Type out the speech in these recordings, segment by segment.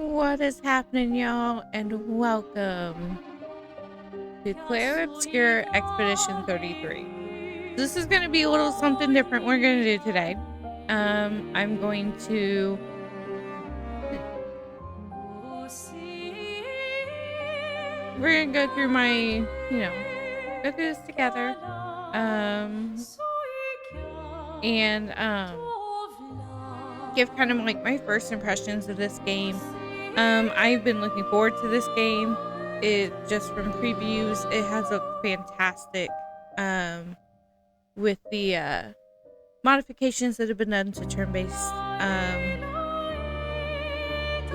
What is happening, y'all, and welcome to Clair Obscur Expedition 33. This is going to be a little something different we're going to do today. I'm going to we're going to go through my, go through this together. And give kind of like my first impressions of this game. I've been looking forward to this game. It just from previews, it has looked fantastic. With the modifications that have been done to turn-based,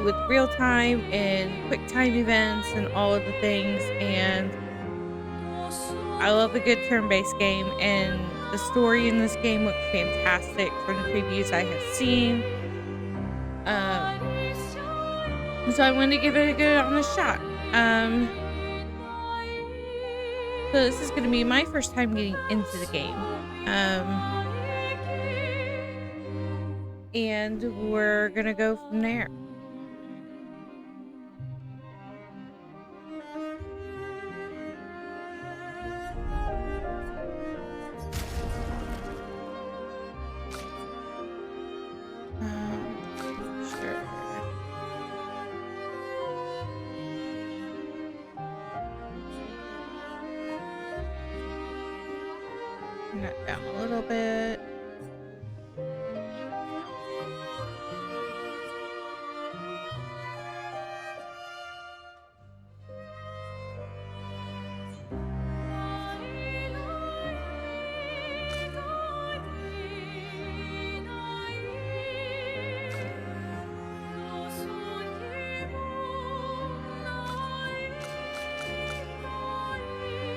with real time and quick time events and all of the things. And I love a good turn-based game, and the story in this game looks fantastic from the previews I have seen. So I wanted to give it a good honest shot. So this is going to be my first time getting into the game. And we're going to go from there. That down a little bit.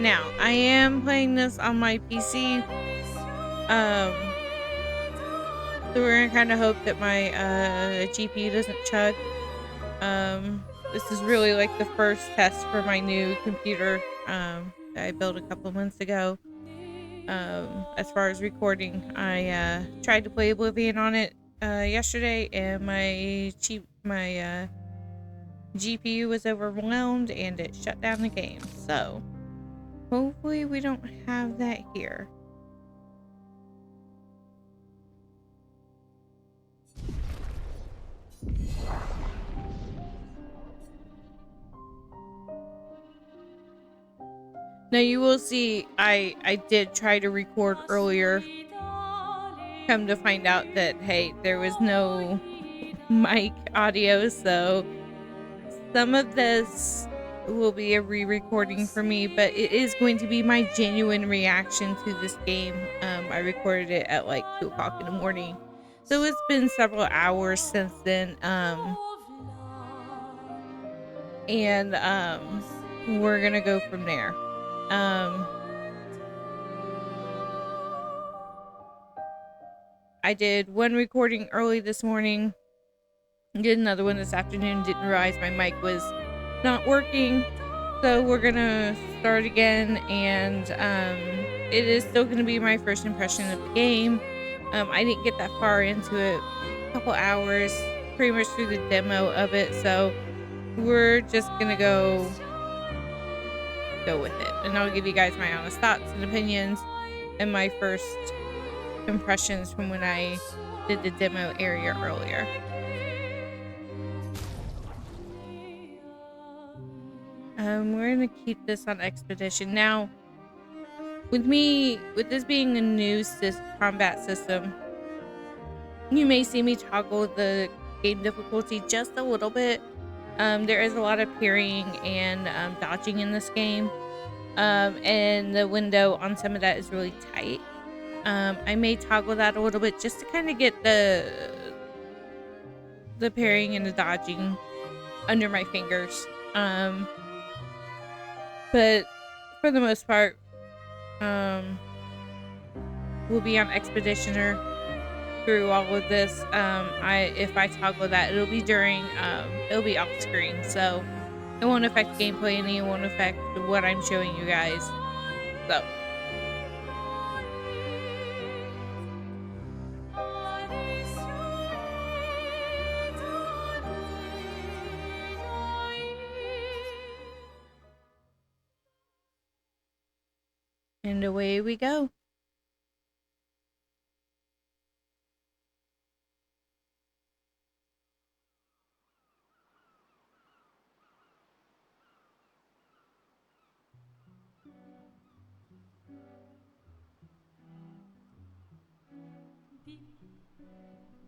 Now, I am playing this on my PC. So we're gonna kind of hope that my GPU doesn't chug. This is really like the first test for my new computer that I built a couple months ago. As far as recording, I tried to play Oblivion on it yesterday, and my GPU was overwhelmed and it shut down the game. So hopefully we don't have that here. Now you will see I did try to record earlier. Come to find out that, hey, there was no mic audio, so some of this will be a re-recording for me, but it is going to be my genuine reaction to this game. I recorded it at like 2 o'clock in the morning, so it's been several hours since then. And we're gonna go from there. I did one recording early this morning, did another one this afternoon, didn't realize my mic was not working, so we're gonna start again. And it is still gonna be my first impression of the game. I didn't get that far into it, a couple hours pretty much through the demo of it, so we're just gonna go with it, and I'll give you guys my honest thoughts and opinions and my first impressions from when I did the demo area earlier. We're gonna keep this on expedition. Now, with this being a new combat system, you may see me toggle the game difficulty just a little bit. There is a lot of parrying and dodging in this game, and the window on some of that is really tight. I may toggle that a little bit just to kind of get the parrying and the dodging under my fingers. But for the most part, we'll be on Expeditioner through all of this. If I toggle that, it'll be during, it'll be off screen, so it won't affect gameplay any. It won't affect what I'm showing you guys. So And away we go.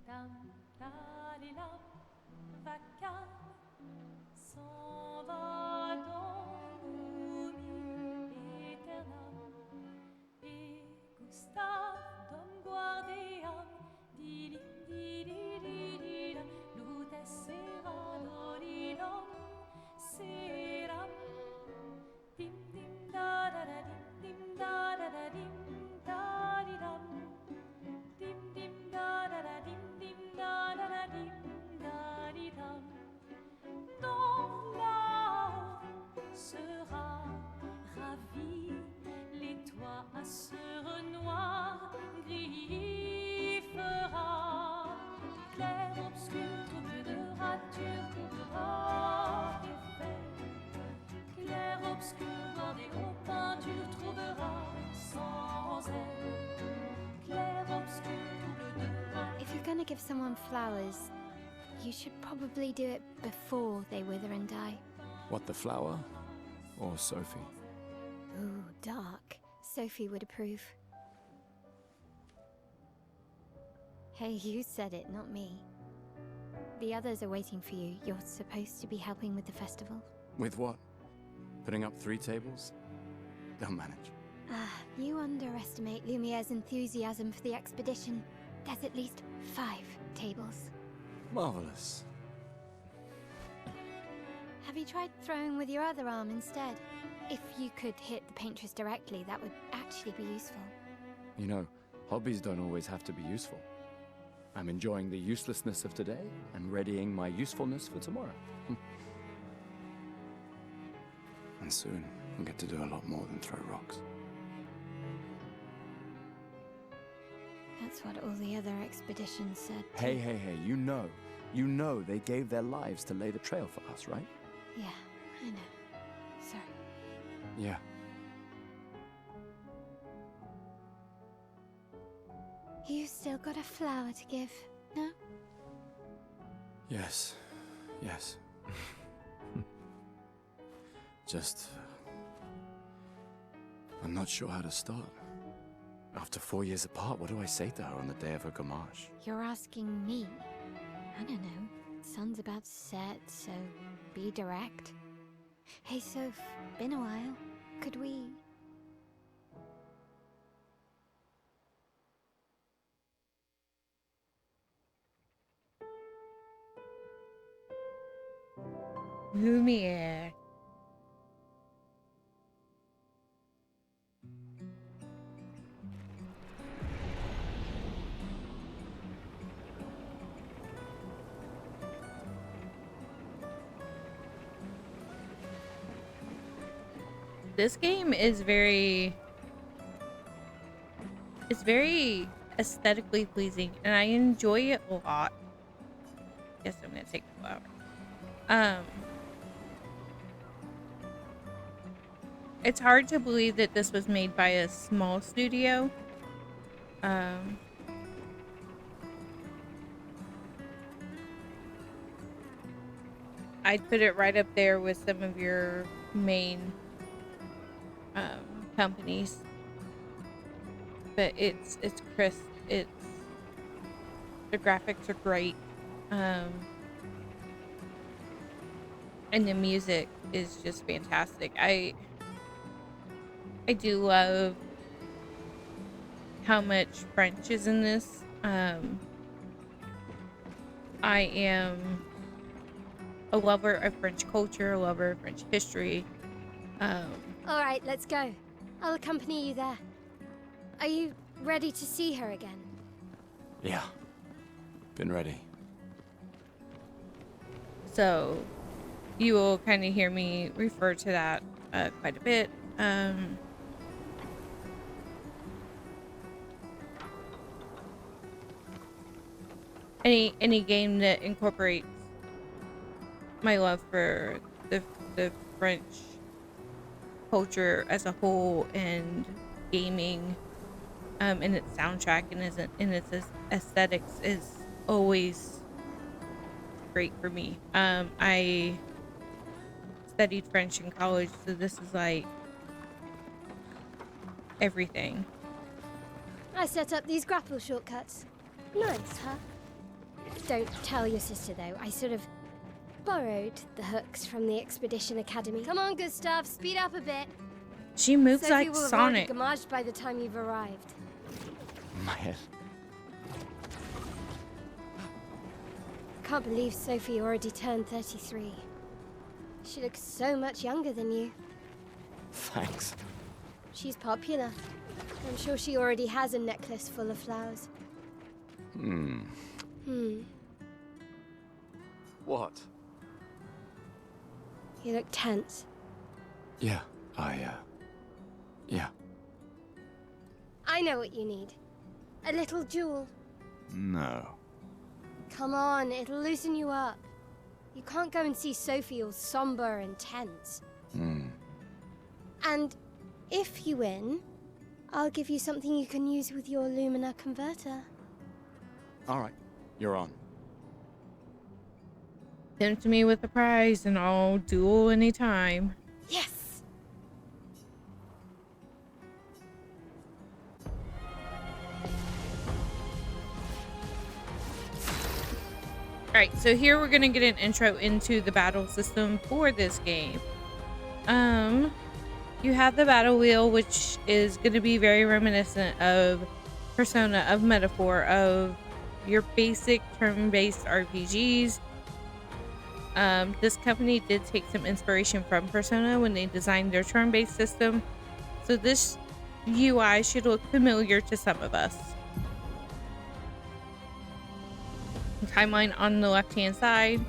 Dam, dalilam, vaca s'en va dans l'oubli éternel. Et Gustave, dom guardiam, dilim, dililam, lutes sera dolilom, seram, dim, dim, da, da, da, dim, da, da, da, dim, da, di, dam. Dim dim da da da dim da da da dim da di dam. Dans là sera ravi, les toits à sœur noir gris fera. Clair obscur, trouble de rature, trouvera effet. Clair obscur, bordé aux peintures, trouvera sans elle. Clair obscur. If you're gonna give someone flowers, you should probably do it before they wither and die. What, the flower? Or Sophie? Ooh, dark. Sophie would approve. Hey, you said it, not me. The others are waiting for you. You're supposed to be helping with the festival. With what? Putting up 3 tables? They'll manage. You underestimate Lumiere's enthusiasm for the expedition. There's at least 5 tables. Marvelous. Have you tried throwing with your other arm instead? If you could hit the Paintress directly, that would actually be useful. You know, hobbies don't always have to be useful. I'm enjoying the uselessness of today and readying my usefulness for tomorrow. And soon, we'll get to do a lot more than throw rocks. That's what all the other expeditions said. Hey, you know they gave their lives to lay the trail for us, right? Yeah, I know. Sorry. Yeah. You still got a flower to give, no? Yes. I'm not sure how to start. After 4 years apart, what do I say to her on the day of her gamache? You're asking me? I don't know. Sun's about to set, so be direct. Hey, Soph, been a while. Could we... Lumiere. This game is very aesthetically pleasing, and I enjoy it a lot. Guess I'm gonna take the flower. It's hard to believe that this was made by a small studio. I'd put it right up there with some of your main companies, but it's crisp. The graphics are great, and the music is just fantastic. I do love how much French is in this. I am a lover of French culture, a lover of French history. All right, let's go. I'll accompany you there. Are you ready to see her again? Yeah. Been ready. So you will kind of hear me refer to that quite a bit. Any game that incorporates my love for the French culture as a whole, and gaming, and its soundtrack and its aesthetics is always great for me. I studied French in college, so this is like everything. I set up these grapple shortcuts. Nice, huh? Don't tell your sister, though. I sort of borrowed the hooks from the Expedition Academy. Come on, Gustave, speed up a bit. She moves Sophie like will have Sonic. already gamaged by the time you've arrived. Maelle. Can't believe Sophie already turned 33. She looks so much younger than you. Thanks. She's popular. I'm sure she already has a necklace full of flowers. What? You look tense. Yeah, yeah. I know what you need. A little jewel. No. Come on, it'll loosen you up. You can't go and see Sophie all somber and tense. And if you win, I'll give you something you can use with your Lumina converter. All right, you're on. Tempt me with a prize and I'll duel anytime. Yes! Alright, so here we're gonna get an intro into the battle system for this game. You have the battle wheel, which is gonna be very reminiscent of Persona, of Metaphor, of your basic turn-based RPGs. This company did take some inspiration from Persona when they designed their turn-based system, so this UI should look familiar to some of us. Timeline on the left-hand side.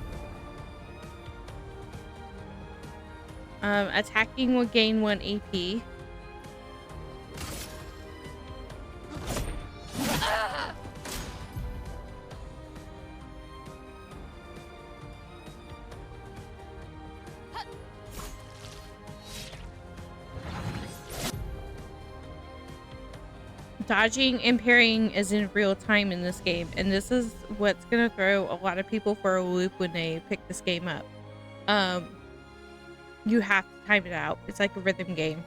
Attacking will gain 1 AP. Dodging and parrying is in real time in this game, and this is what's gonna throw a lot of people for a loop when they pick this game up. You have to time it out. It's like a rhythm game.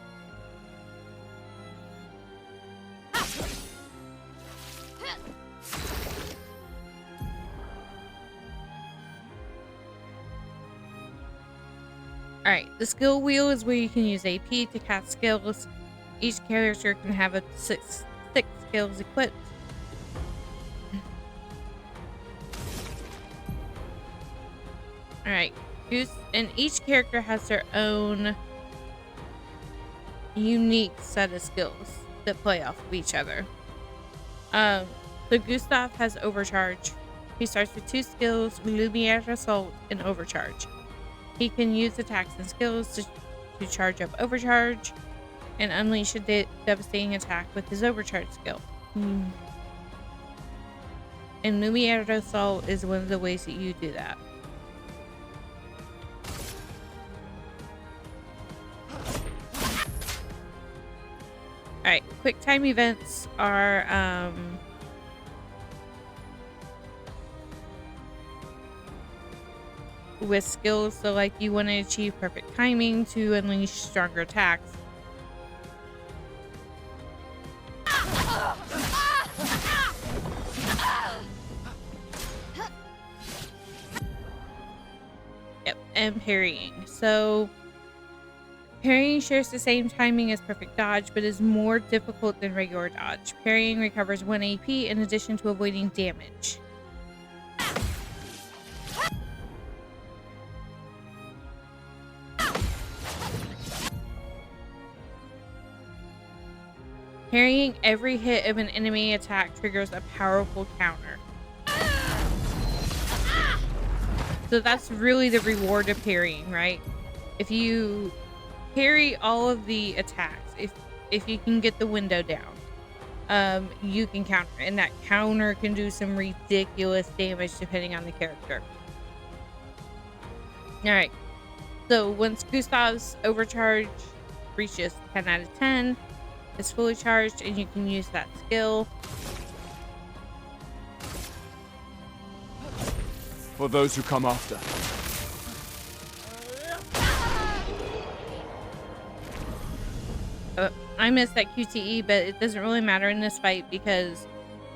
Alright, the skill wheel is where you can use AP to cast skills. Each character can have up to six skills equipped. Alright, and each character has their own unique set of skills that play off of each other. So Gustave has Overcharge. He starts with 2 skills, Lumiere Assault and Overcharge. He can use attacks and skills to charge up Overcharge and unleash a devastating attack with his Overcharge skill. And Lumiere Assault is one of the ways that you do that. Alright, quick time events are with skills, so like you want to achieve perfect timing to unleash stronger attacks. Yep, and parrying. So parrying shares the same timing as perfect dodge, but is more difficult than regular dodge. Parrying recovers 1 AP in addition to avoiding damage. Parrying every hit of an enemy attack triggers a powerful counter. So that's really the reward of parrying, right? If you parry all of the attacks, if you can get the window down, you can counter, and that counter can do some ridiculous damage depending on the character. Alright, so once Gustave's Overcharge reaches 10 out of 10, is fully charged and you can use that skill. For those who come after. I missed that QTE, but it doesn't really matter in this fight because,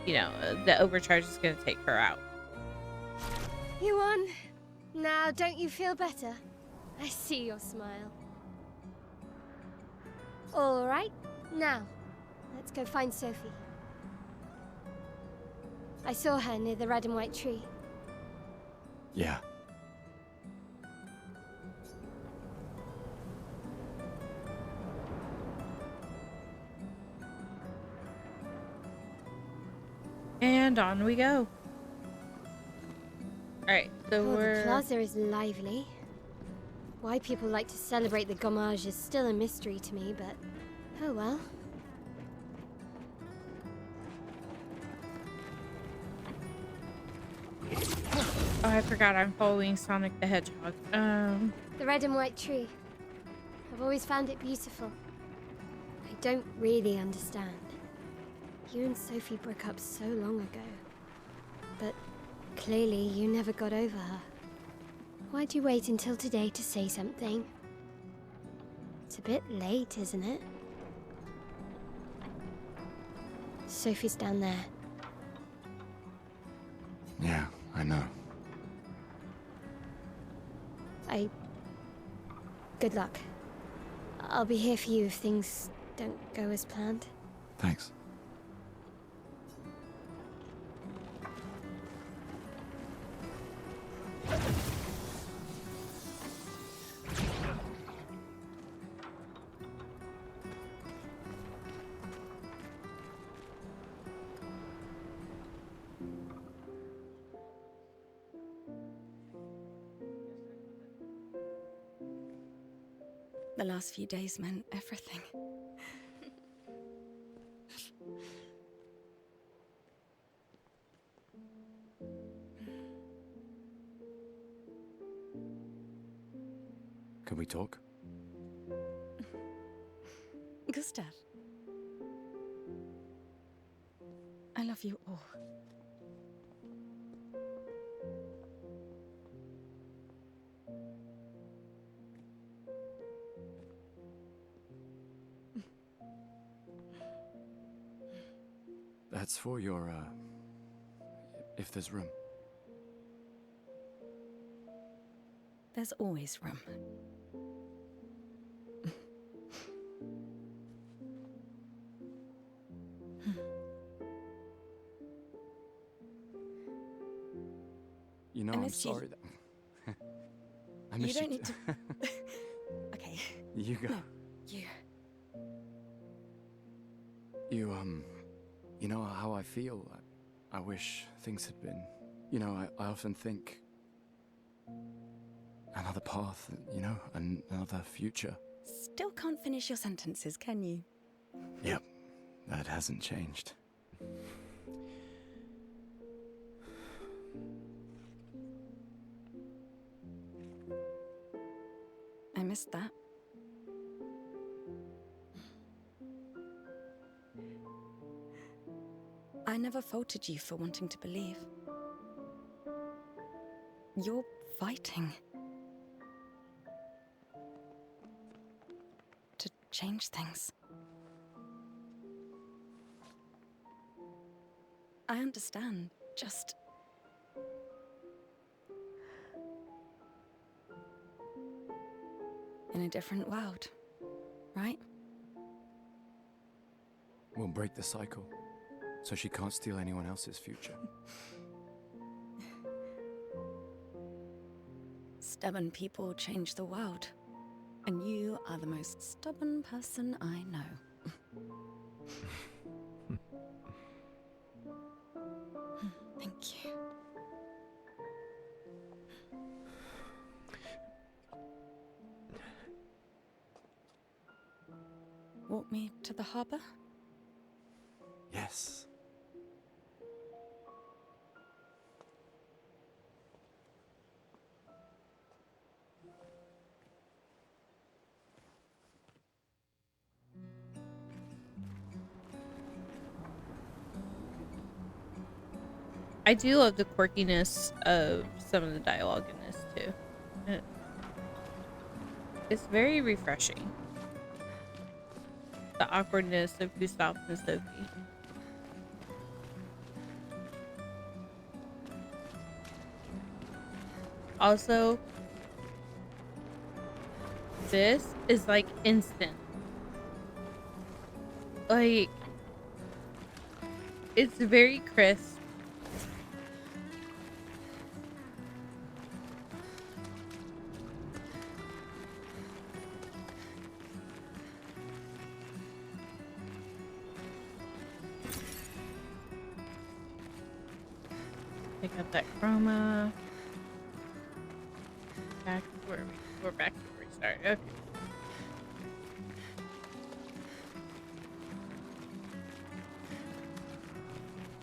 you know, the overcharge is going to take her out. You won. Now, don't you feel better? I see your smile. All right, now, let's go find Sophie. I saw her near the red and white tree. Yeah. And on we go. Alright, so Oh, we're... the plaza is lively. Why people like to celebrate the gommage is still a mystery to me, but oh well. Oh, I forgot I'm following Sonic the Hedgehog. The red and white tree. I've always found it beautiful. I don't really understand. You and Sophie broke up so long ago. But clearly you never got over her. Why'd you wait until today to say something? It's a bit late, isn't it? Sophie's down there. Yeah, I know. Good luck. I'll be here for you if things don't go as planned. Thanks. The last few days meant everything. Can we talk? Gustave. I love you all. That's for your, if there's room. There's always room. You know, And I'm if you- sorry that... I You miss don't you. need to... Okay. You go. No, you. You know how I feel? I wish things had been... You know, I often think... Another path, you know, another future. Still can't finish your sentences, can you? Yep, that hasn't changed. I missed that. I never faulted you for wanting to believe. You're fighting. To change things. I understand, just... in a different world, right? We'll break the cycle, so she can't steal anyone else's future. Stubborn people change the world. And you are the most stubborn person I know. Thank you. Walk me to the harbor? Yes. I do love the quirkiness of some of the dialogue in this too. It's very refreshing. The awkwardness of Gustave and Sophie. Also, this is like instant. Like, it's very crisp. Pick up that chroma. Back where we're back to where we started. Okay.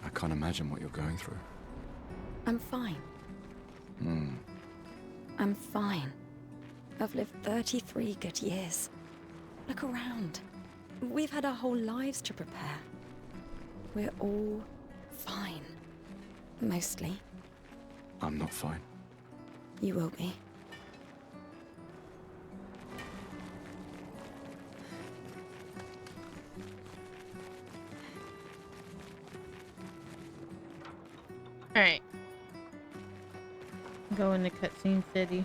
I can't imagine what you're going through. I'm fine. I'm fine. I've lived 33 good years. Look around. We've had our whole lives to prepare. We're all fine. Mostly. I'm not fine. You will be. Alright. Go into cutscene city.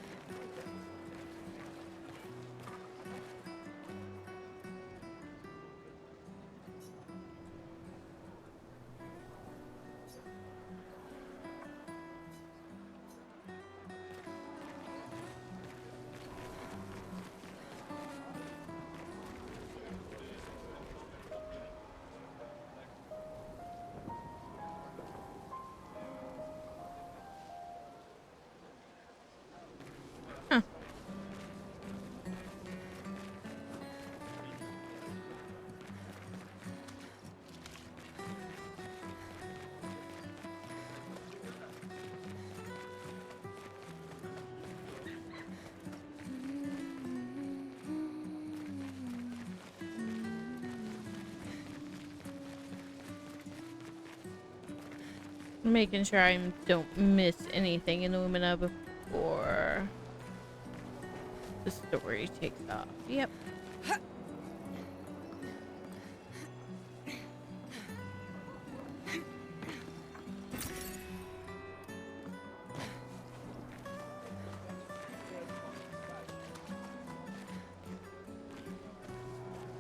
Making sure I don't miss anything in Lumina before the story takes off. Yep.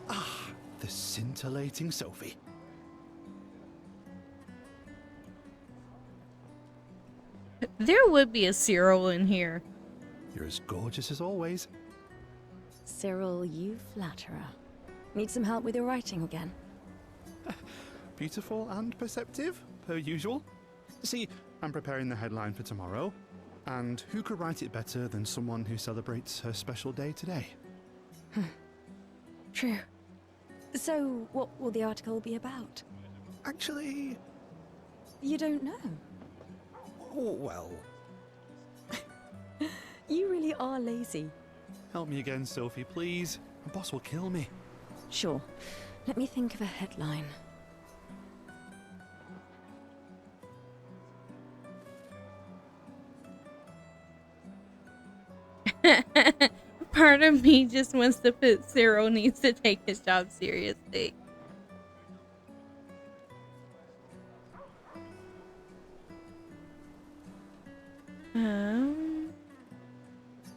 Ah, the scintillating Sophie. There would be a Cyril in here. You're as gorgeous as always. Cyril, you flatterer. Need some help with your writing again? Beautiful and perceptive, per usual. See, I'm preparing the headline for tomorrow, and who could write it better than someone who celebrates her special day today? True. So, what will the article be about? Actually, You don't know. oh, well, You really are lazy. help me again, Sophie, please. My boss will kill me. Sure. Let me think of a headline. Part of me just wants to put Cyril needs to take his job seriously.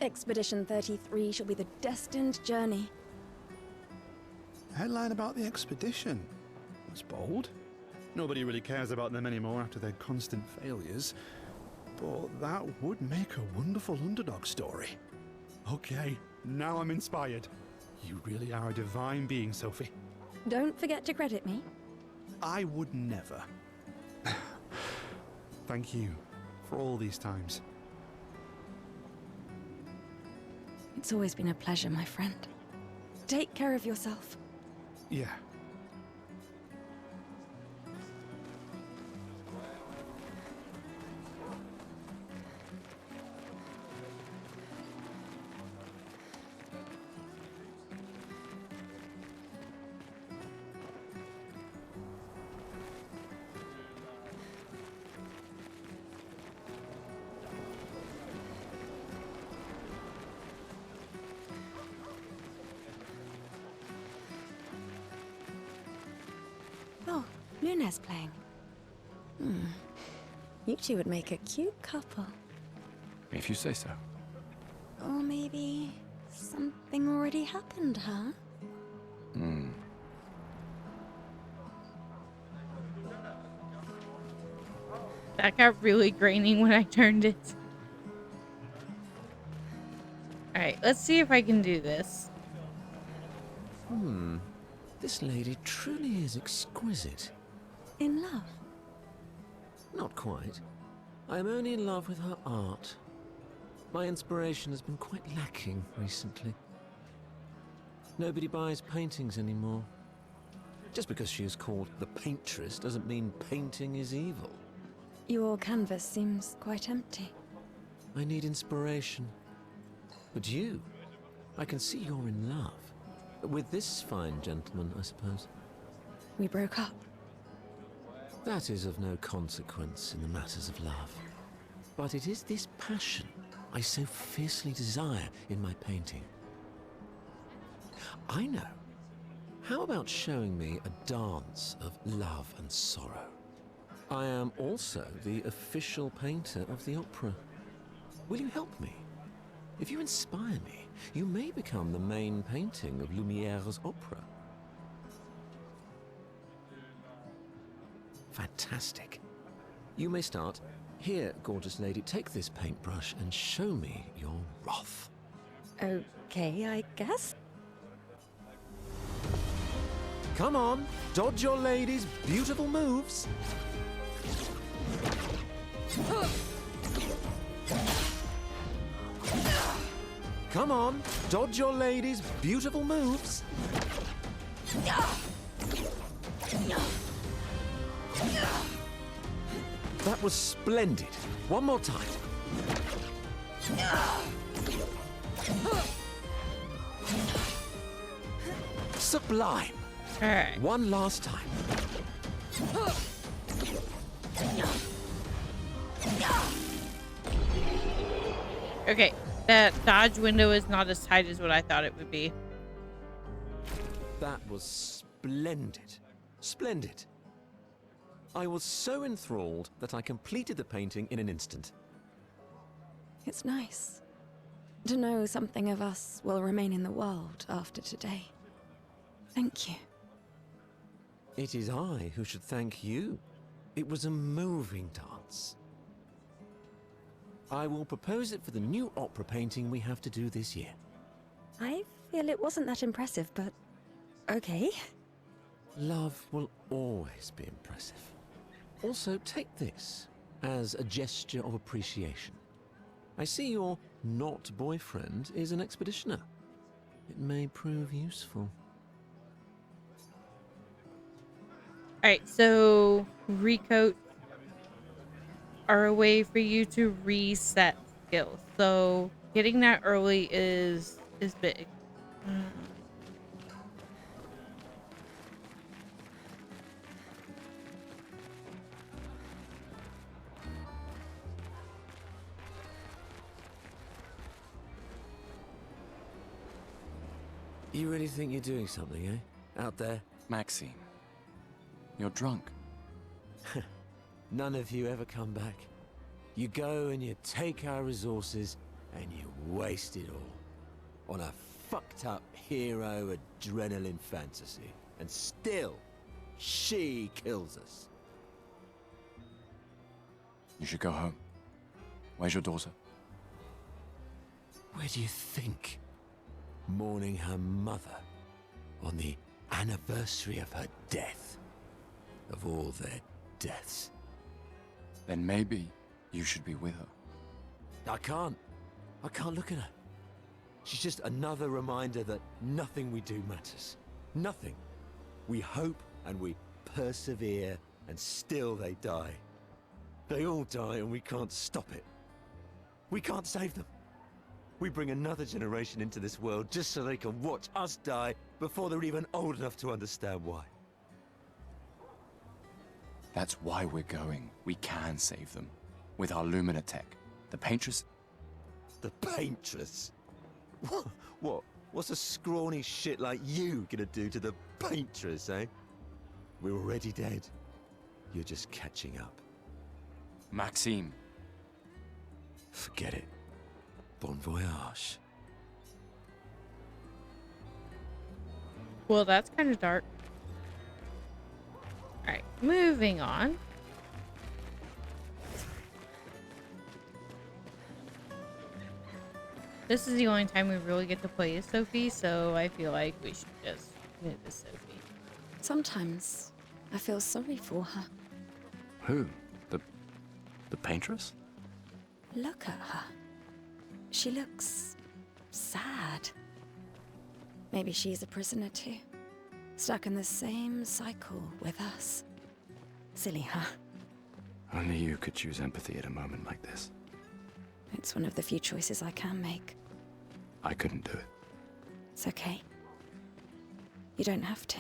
Expedition 33 shall be the destined journey. Headline about the expedition. That's bold. Nobody really cares about them anymore after their constant failures. But that would make a wonderful underdog story. Okay, now I'm inspired. You really are a divine being, Sophie. Don't forget to credit me. I would never. Thank you for all these times. It's always been a pleasure, my friend. Take care of yourself. Yeah. Luna's playing. You two would make a cute couple. If you say so. Or maybe something already happened, huh? That got really grainy when I turned it. Alright, let's see if I can do this. This lady truly is exquisite. In love? Not quite. I am only in love with her art. My inspiration has been quite lacking recently. Nobody buys paintings anymore. Just because she is called the Paintress doesn't mean painting is evil. Your canvas seems quite empty. I need inspiration. But you, I can see you're in love. With this fine gentleman, I suppose. We broke up. That is of no consequence in the matters of love. But it is this passion I so fiercely desire in my painting. I know. How about showing me a dance of love and sorrow? I am also the official painter of the opera. Will you help me? If you inspire me, you may become the main painting of Lumiere's opera. Fantastic. You may start. Here, gorgeous lady, take this paintbrush and show me your wrath. Okay, I guess. Come on, dodge your lady's beautiful moves. Come on, dodge your lady's beautiful moves. That was splendid. One more time. Sublime. All right. One last time. Okay, that dodge window is not as tight as what I thought it would be. That was splendid. Splendid. I was so enthralled that I completed the painting in an instant. It's nice to know something of us will remain in the world after today. Thank you. It is I who should thank you. It was a moving dance. I will propose it for the new opera painting we have to do this year. I feel it wasn't that impressive, but okay. Love will always be impressive. Also, take this as a gesture of appreciation. I see your not boyfriend is an expeditioner. It may prove useful. All right, so recoat are a way for you to reset skills. So getting that early is big. You really think you're doing something, eh? Out there? Maxine, you're drunk. None of you ever come back. You go and you take our resources and you waste it all on a fucked up hero adrenaline fantasy. And still, she kills us. You should go home. Where's your daughter? Where do you think? Mourning her mother on the anniversary of her death. Of all their deaths. Then maybe you should be with her. I can't look at her. She's just another reminder that nothing we do matters. Nothing. We hope and we persevere and still they die. They all die and we can't stop it. We can't save them. We bring another generation into this world just so they can watch us die before they're even old enough to understand why. That's why we're going. We can save them. With our Lumina tech. The Paintress... The Paintress? What? What's a scrawny shit like you gonna do to the Paintress, eh? We're already dead. You're just catching up. Maxime. Forget it. Bon voyage. Well, that's kind of dark. Alright, moving on. This is the only time we really get to play as Sophie, so I feel like we should just move as Sophie. Sometimes I feel sorry for her. Who? The Paintress? Look at her. She looks sad. Maybe she's a prisoner too. Stuck in the same cycle with us. Silly her. Only you could choose empathy at a moment like this. It's one of the few choices I can make. I couldn't do it. It's okay. You don't have to.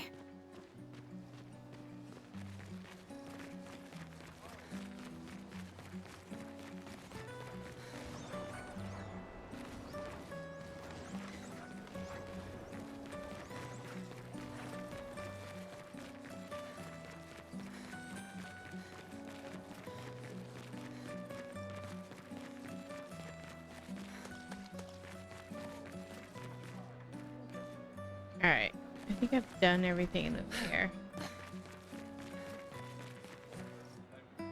Alright, I think I've done everything in here.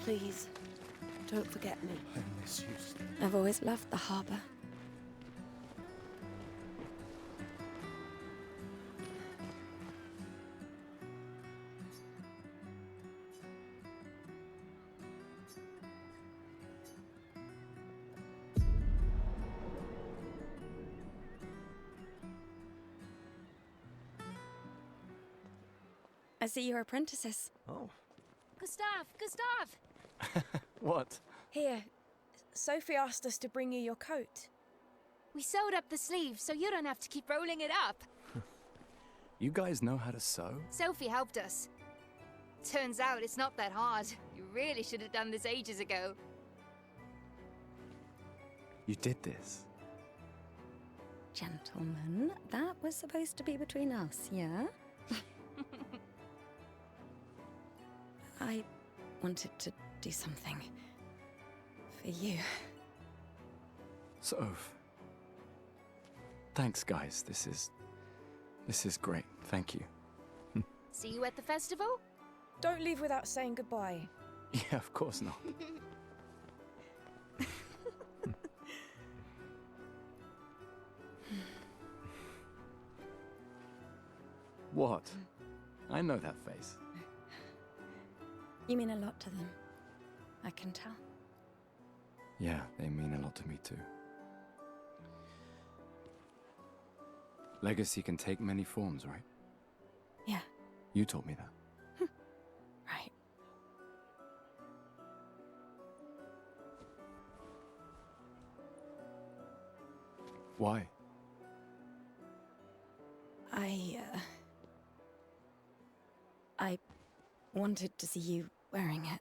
Please, don't forget me. I miss you. I've always loved the harbor. I see you're apprentices. Oh. Gustave! Gustave! What? Here, Sophie asked us to bring you your coat. We sewed up the sleeve so you don't have to keep rolling it up. You guys know how to sew? Sophie helped us. Turns out it's not that hard. You really should have done this ages ago. You did this? Gentlemen, that was supposed to be between us, yeah? I wanted to do something for you. Soph. Thanks, guys. This is great. Thank you. See you at the festival? Don't leave without saying goodbye. Yeah, of course not. What? I know that face. You mean a lot to them. I can tell. Yeah, they mean a lot to me too. Legacy can take many forms, right? Yeah, You told me that. right. Why? I wanted to see you wearing it.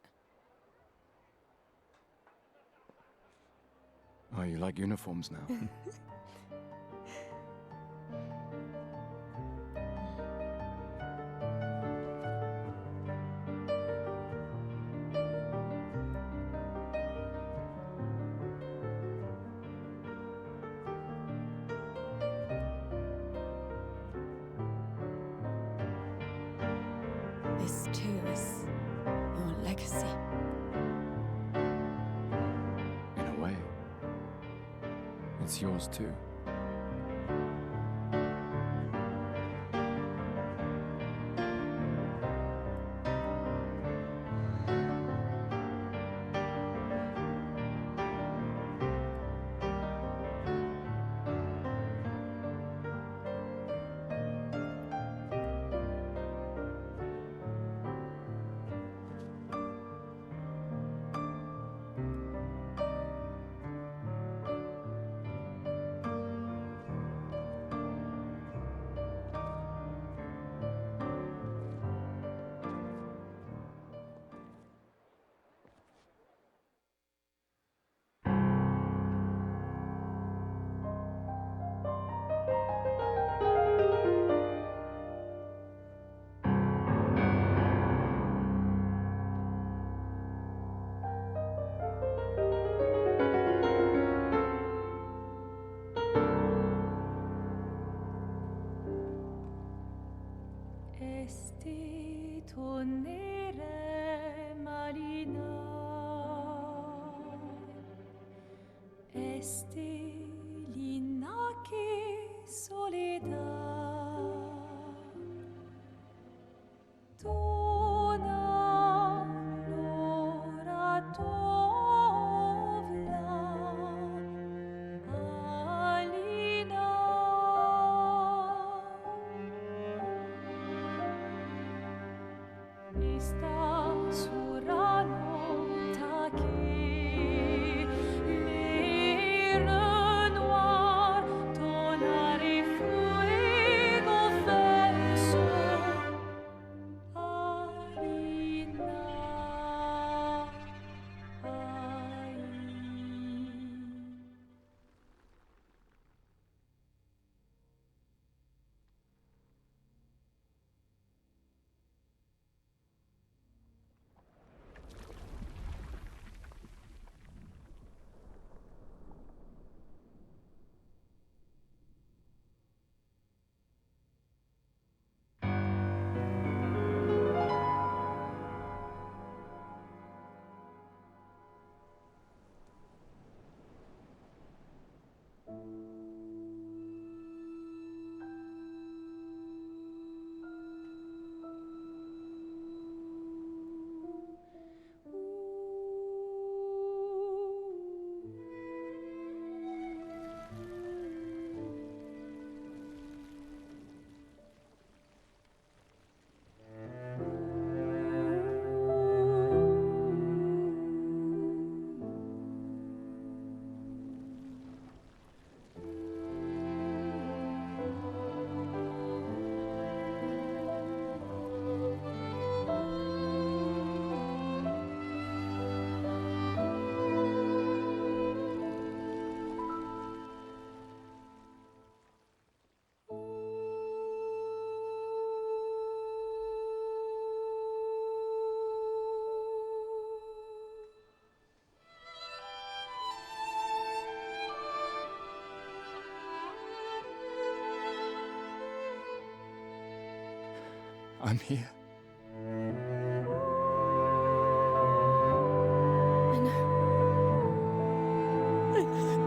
Oh, you like uniforms now? This too is your legacy. In a way. It's yours too. stellina che soledad tona l'ora tovla alina esta surano taquet l'air noir tonare fuego verso alina ai. I'm here. I know. I know.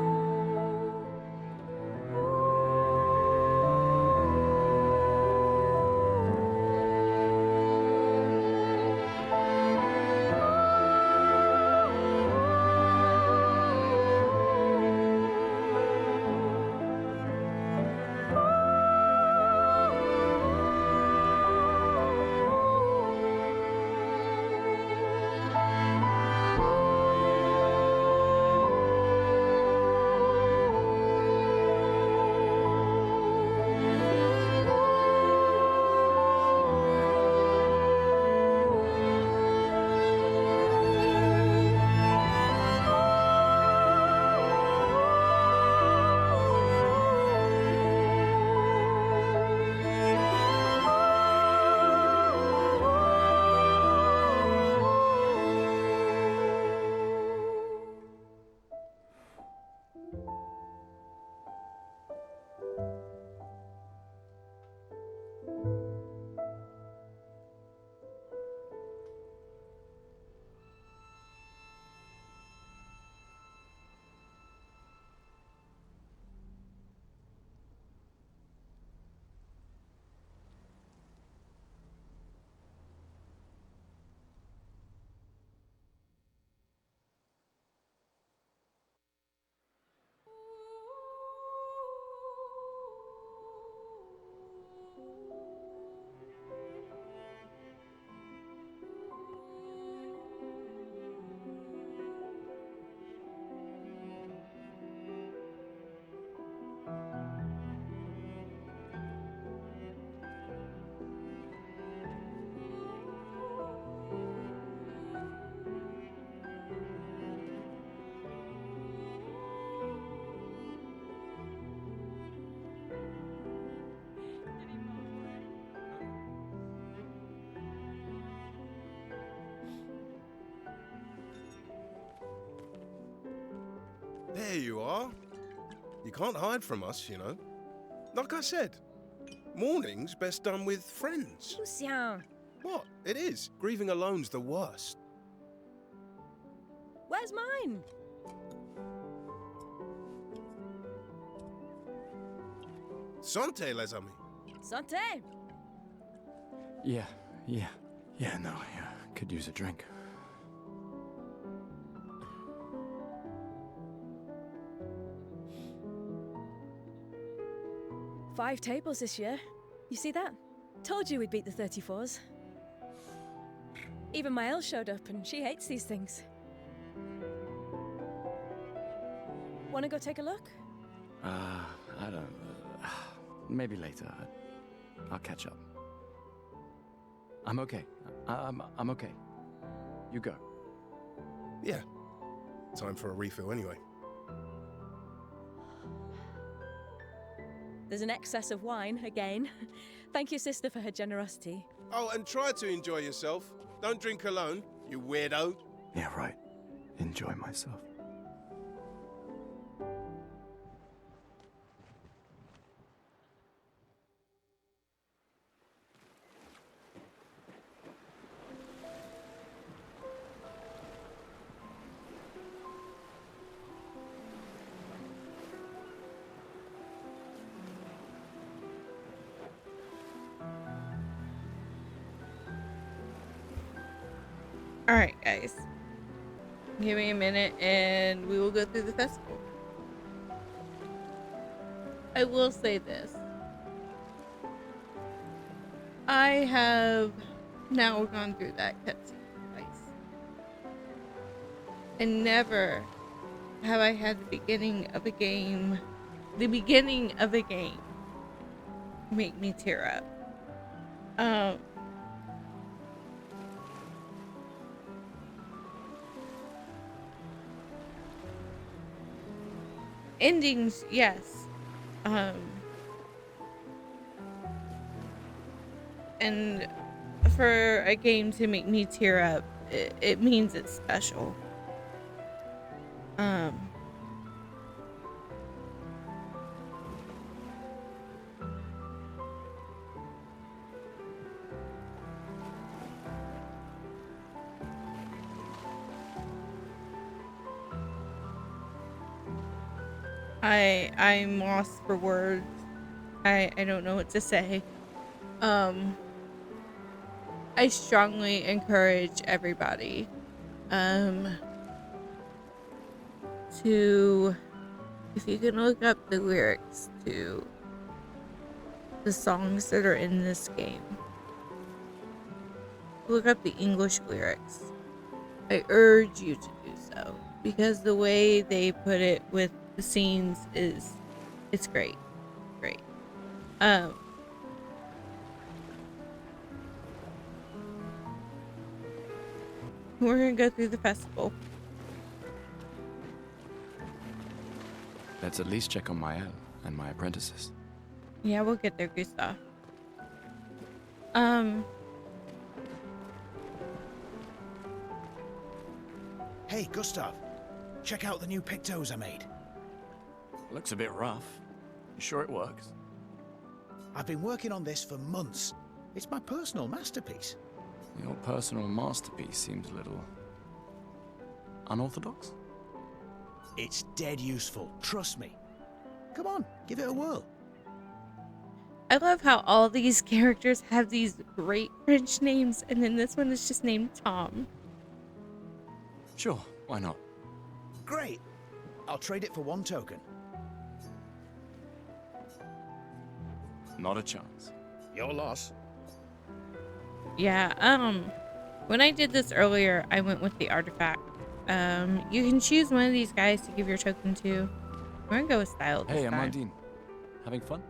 There you are. You can't hide from us, you know. Like I said, mourning's best done with friends. Lucien, What? It is. Grieving alone's the worst. where's mine? Santé, les amis. Santé! Yeah, no, yeah, could use a drink. Five tables this year. You see that? Told you we'd beat the 34s. Even Maelle showed up and she hates these things. Wanna go take a look? I don't... maybe later. I'll catch up. I'm okay. I'm okay. You go. Yeah. Time for a refill anyway. There's an excess of wine, again. Thank your sister for her generosity. Oh, and try to enjoy yourself. Don't drink alone, you weirdo. Yeah, right. Enjoy myself. Alright, guys. Give me a minute and we will go through the festival. I will say this. I have now gone through that cutscene twice. And never have I had the beginning of a game make me tear up. Endings, yes. And for a game to make me tear up, it means it's special. I'm lost for words. I don't know what to say. I strongly encourage everybody to, if you can look up the lyrics to the songs that are in this game, look up the English lyrics. I urge you to do so, because the way they put it with the scenes it's great. We're gonna go through the festival. Let's at least check on Maelle and my apprentices. Yeah, we'll get there, Gustave. Hey, Gustave. Check out the new pictos I made. Looks a bit rough. You sure it works? I've been working on this for months. It's my personal masterpiece. Your personal masterpiece seems a little... unorthodox? It's dead useful, trust me. Come on, give it a whirl. I love how all these characters have these great French names, and then this one is just named Tom. Sure, why not? Great. I'll trade it for one token. Not a chance. Your loss. Yeah, when I did this earlier, I went with the artifact. You can choose one of these guys to give your token to. We're gonna go with style this Hey, time. Amandine. Having fun?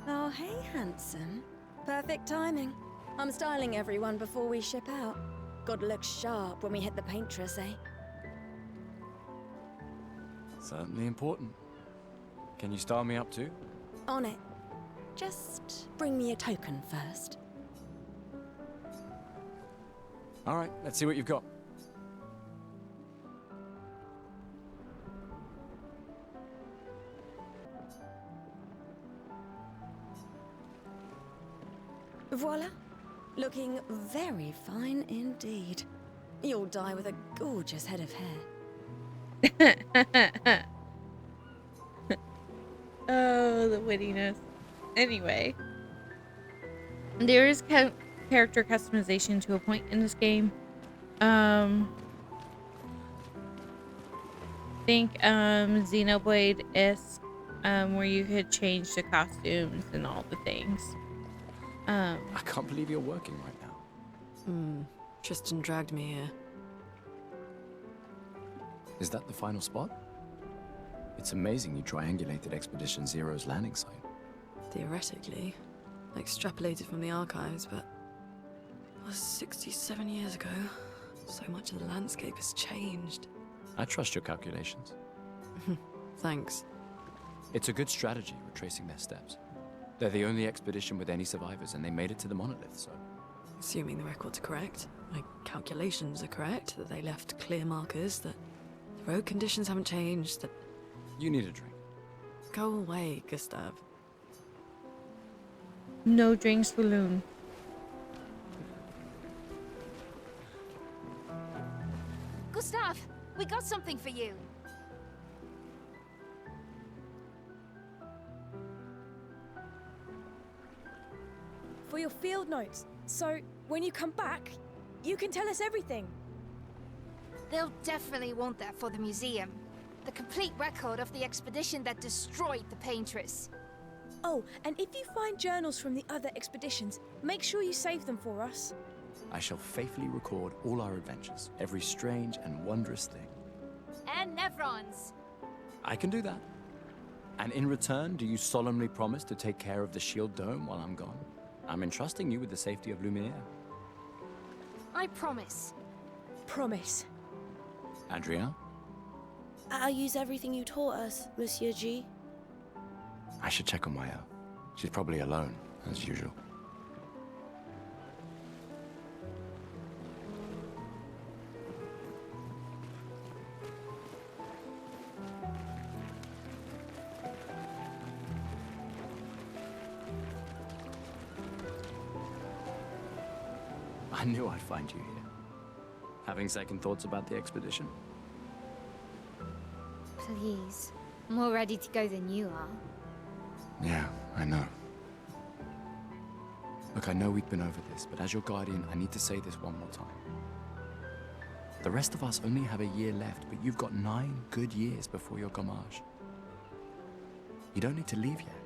Oh, hey, handsome. Perfect timing. I'm styling everyone before we ship out. Gotta look sharp when we hit the Paintress, eh? Certainly important. Can you style me up too? On it. Just bring me a token first. Alright, let's see what you've got. Voila. Looking very fine indeed. You'll die with a gorgeous head of hair. Oh, the wittiness. Anyway, there is character customization to a point in this game. Think Xenoblade-esque, where you could change the costumes and all the things. I can't believe you're working right now. Tristan dragged me here. Is that the final spot? It's amazing you triangulated Expedition Zero's landing site. Theoretically, extrapolated from the archives, but it was 67 years ago. So much of the landscape has changed. I trust your calculations. Thanks. It's a good strategy, retracing their steps. They're the only expedition with any survivors, and they made it to the monolith, so... Assuming the records are correct, my calculations are correct, that they left clear markers, that the road conditions haven't changed, that... You need a drink. Go away, Gustave. No drinks for Loon. Gustave, we got something for you. For your field notes. So, when you come back, you can tell us everything. They'll definitely want that for the museum. The complete record of the expedition that destroyed the Paintress. Oh, and if you find journals from the other expeditions, make sure you save them for us. I shall faithfully record all our adventures, every strange and wondrous thing. And Nevrons. I can do that. And in return, do you solemnly promise to take care of the shield dome while I'm gone? I'm entrusting you with the safety of Lumiere. I promise. Promise. Adrien? I'll use everything you taught us, Monsieur G. I should check on Maelle. She's probably alone, as usual. I knew I'd find you here. Having second thoughts about the expedition? Please. I'm more ready to go than you are. Yeah, I know. Look, I know we've been over this, but as your guardian, I need to say this one more time. The rest of us only have a year left, but you've got 9 good years before your gommage. You don't need to leave yet.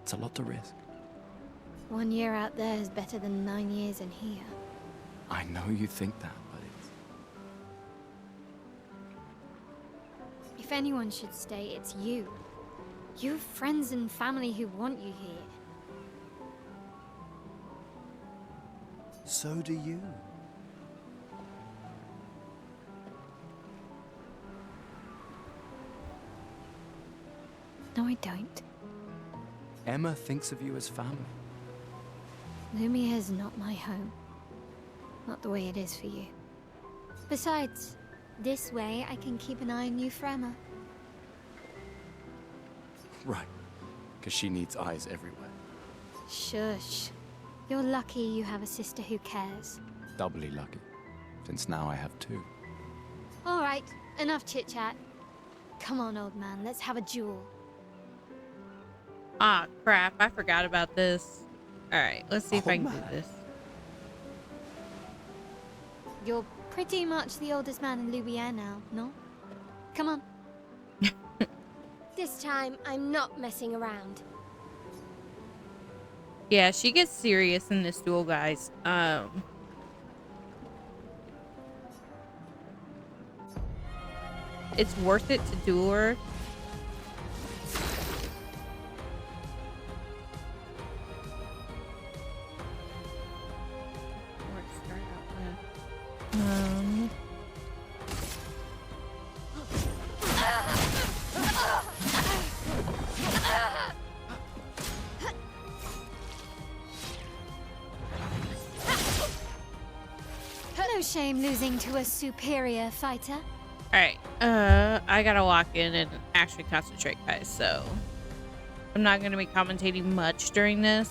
It's a lot to risk. 1 year out there is better than 9 years in here. I know you think that, but it's... If anyone should stay, it's you. You have friends and family who want you here. So do you. No, I don't. Emma thinks of you as family. Lumiere's not my home. Not the way it is for you. Besides, this way I can keep an eye on you for Emma. Right. Because she needs eyes everywhere. Shush. You're lucky you have a sister who cares. Doubly lucky. Since now I have 2. All right, enough chit-chat. Come on, old man, let's have a duel. Ah, crap. I forgot about this. Alright, let's see if I can do this. You're pretty much the oldest man in Lumiere now, no? Come on. This time, I'm not messing around. Yeah, she gets serious in this duel, guys. It's worth it to duel her. No shame losing to a superior fighter. Alright, I gotta walk in and actually concentrate, guys, so I'm not gonna be commentating much during this,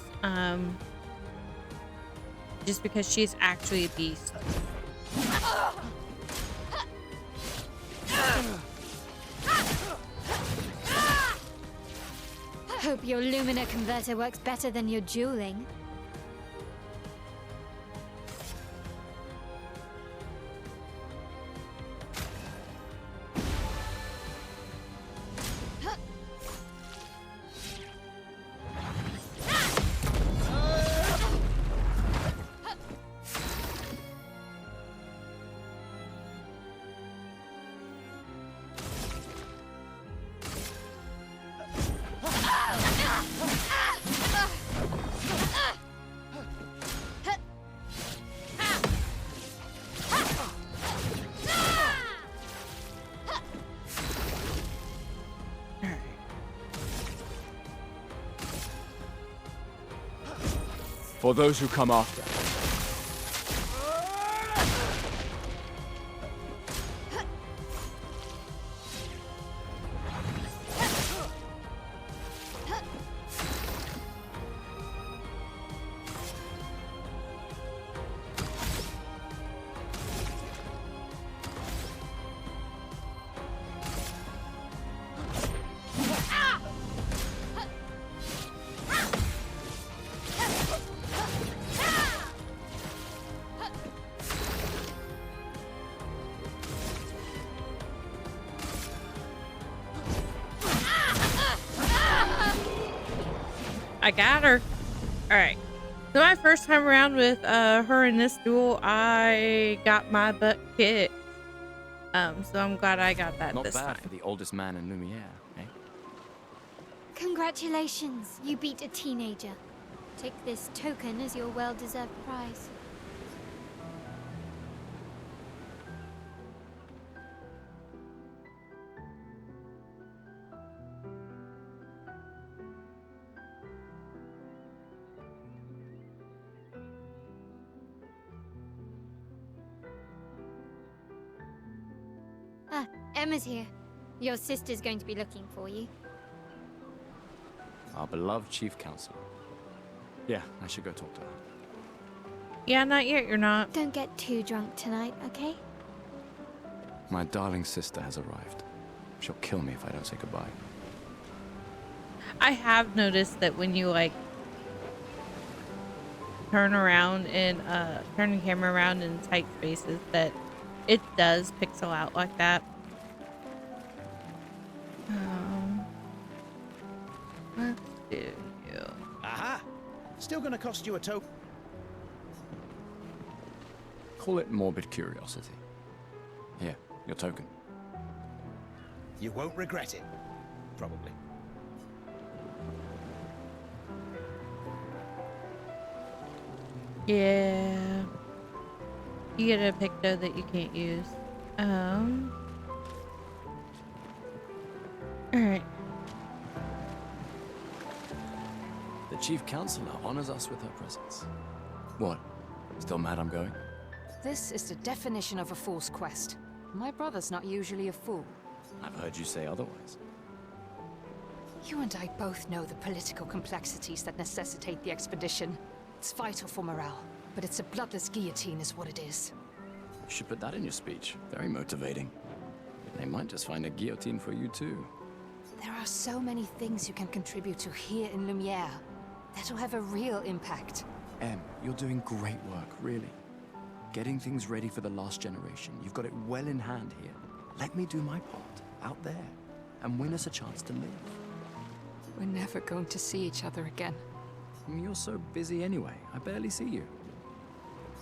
just because she's actually a beast. Hope hope your Lumina converter works better than your dueling. For those who come after. I got her. All right. So my first time around with her in this duel, I got my butt kicked. So I'm glad I got that Not this bad time. for the oldest man in Lumiere, eh? Congratulations, you beat a teenager. Take this token as your well-deserved prize. Ah, Emma's here. Your sister's going to be looking for you. Our beloved chief counselor. Yeah, I should go talk to her. Yeah, not yet. You're not. Don't get too drunk tonight, okay? My darling sister has arrived. She'll kill me if I don't say goodbye. I have noticed that when you like turn around and turn the camera around in tight spaces, that it does pixel out like that. Let's do you. Aha! Still gonna cost you a token. Call it morbid curiosity. Here, your token. You won't regret it. Probably. Yeah. You get a pick though that you can't use. Alright. The chief counselor honors us with her presence. What? Still mad I'm going? This is the definition of a fool's quest. My brother's not usually a fool. I've heard you say otherwise. You and I both know the political complexities that necessitate the expedition. It's vital for morale, but it's a bloodless guillotine is what it is. You should put that in your speech. Very motivating. They might just find a guillotine for you too. There are so many things you can contribute to here in Lumiere that'll have a real impact. Em, you're doing great work, really. Getting things ready for the last generation. You've got it well in hand here. Let me do my part, out there, and win us a chance to live. We're never going to see each other again. You're so busy anyway. I barely see you.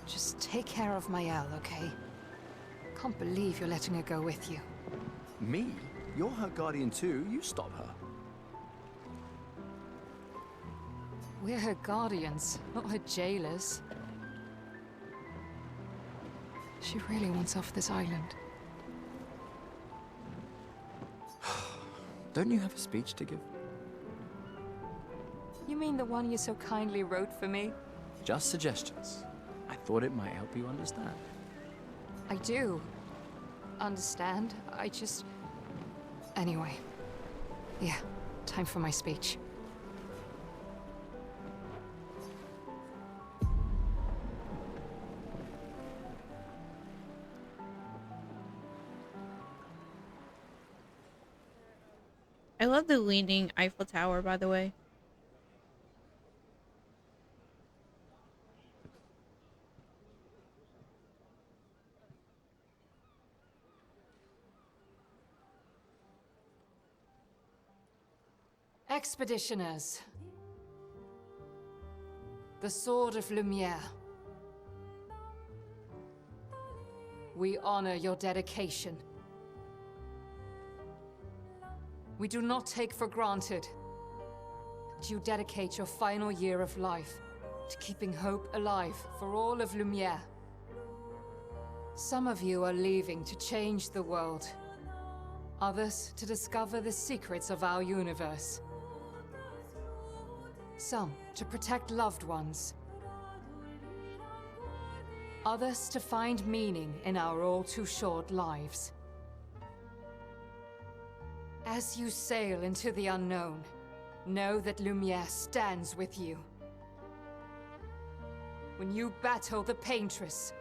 Just take care of Maelle, okay? Can't believe you're letting her go with you. Me? You're her guardian too. You stop her. We're her guardians, not her jailers. She really wants off this island. Don't you have a speech to give? You mean the one you so kindly wrote for me? Just suggestions. I thought it might help you understand. I do. Understand? I just... Anyway. Yeah, time for my speech. I love the leaning Eiffel Tower, by the way. Expeditioners. The Sword of Lumiere. We honor your dedication. We do not take for granted that you dedicate your final year of life to keeping hope alive for all of Lumiere. Some of you are leaving to change the world. Others to discover the secrets of our universe. Some to protect loved ones. Others to find meaning in our all too short lives. As you sail into the unknown, know that Lumiere stands with you. When you battle the Paintress,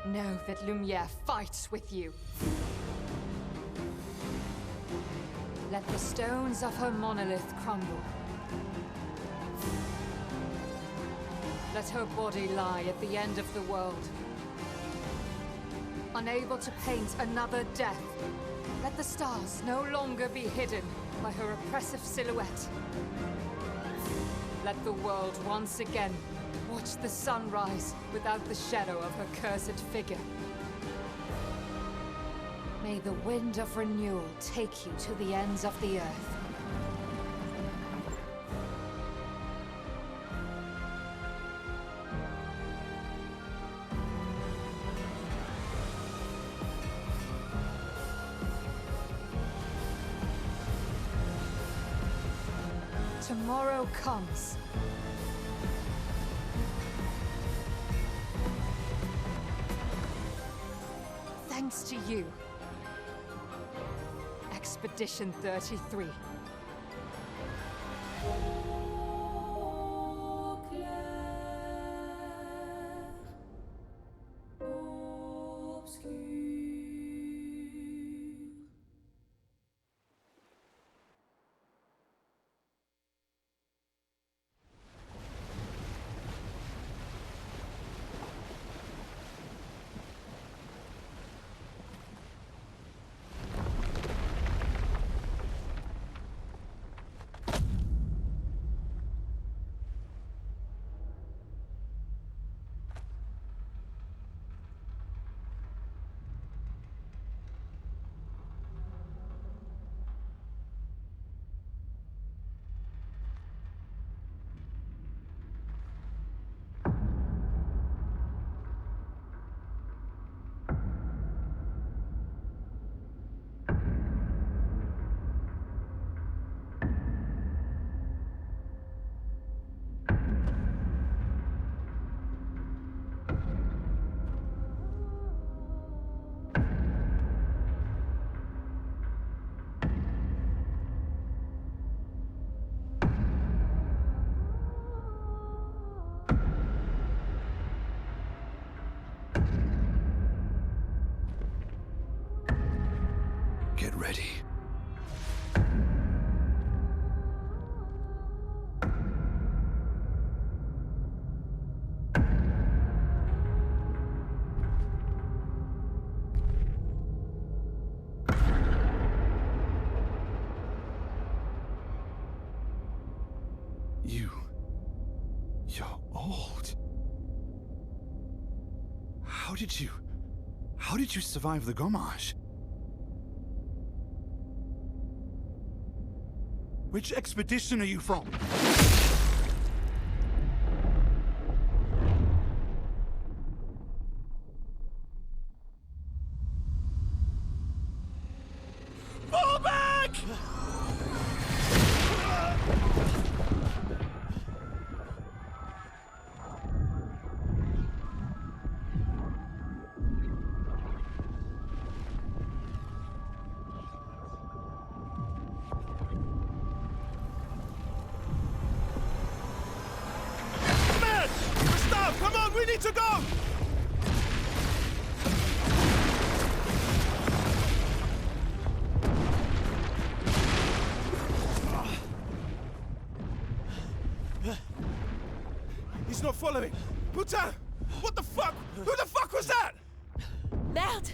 know that Lumiere fights with you. Let the stones of her monolith crumble. Let her body lie at the end of the world. Unable to paint another death, let the stars no longer be hidden by her oppressive silhouette. Let the world once again watch the sun rise without the shadow of her cursed figure. May the wind of renewal take you to the ends of the earth. Tomorrow comes. Thanks to you. Expedition 33. Get ready. You're old. How did you survive the Gommage? Which expedition are you from? Fall back! Gustave, come on, we need to go! He's not following. Putain! What the fuck? Who the fuck was that? Merde!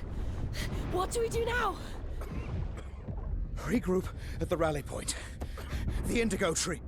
What do we do now? Regroup at the rally point. The indigo tree.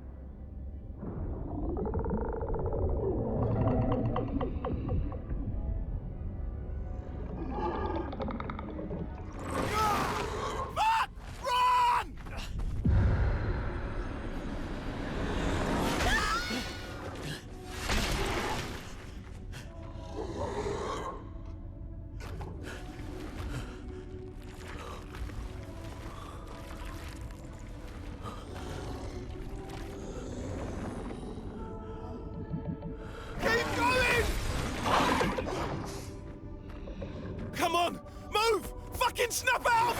Come on! Move! Fucking snap out!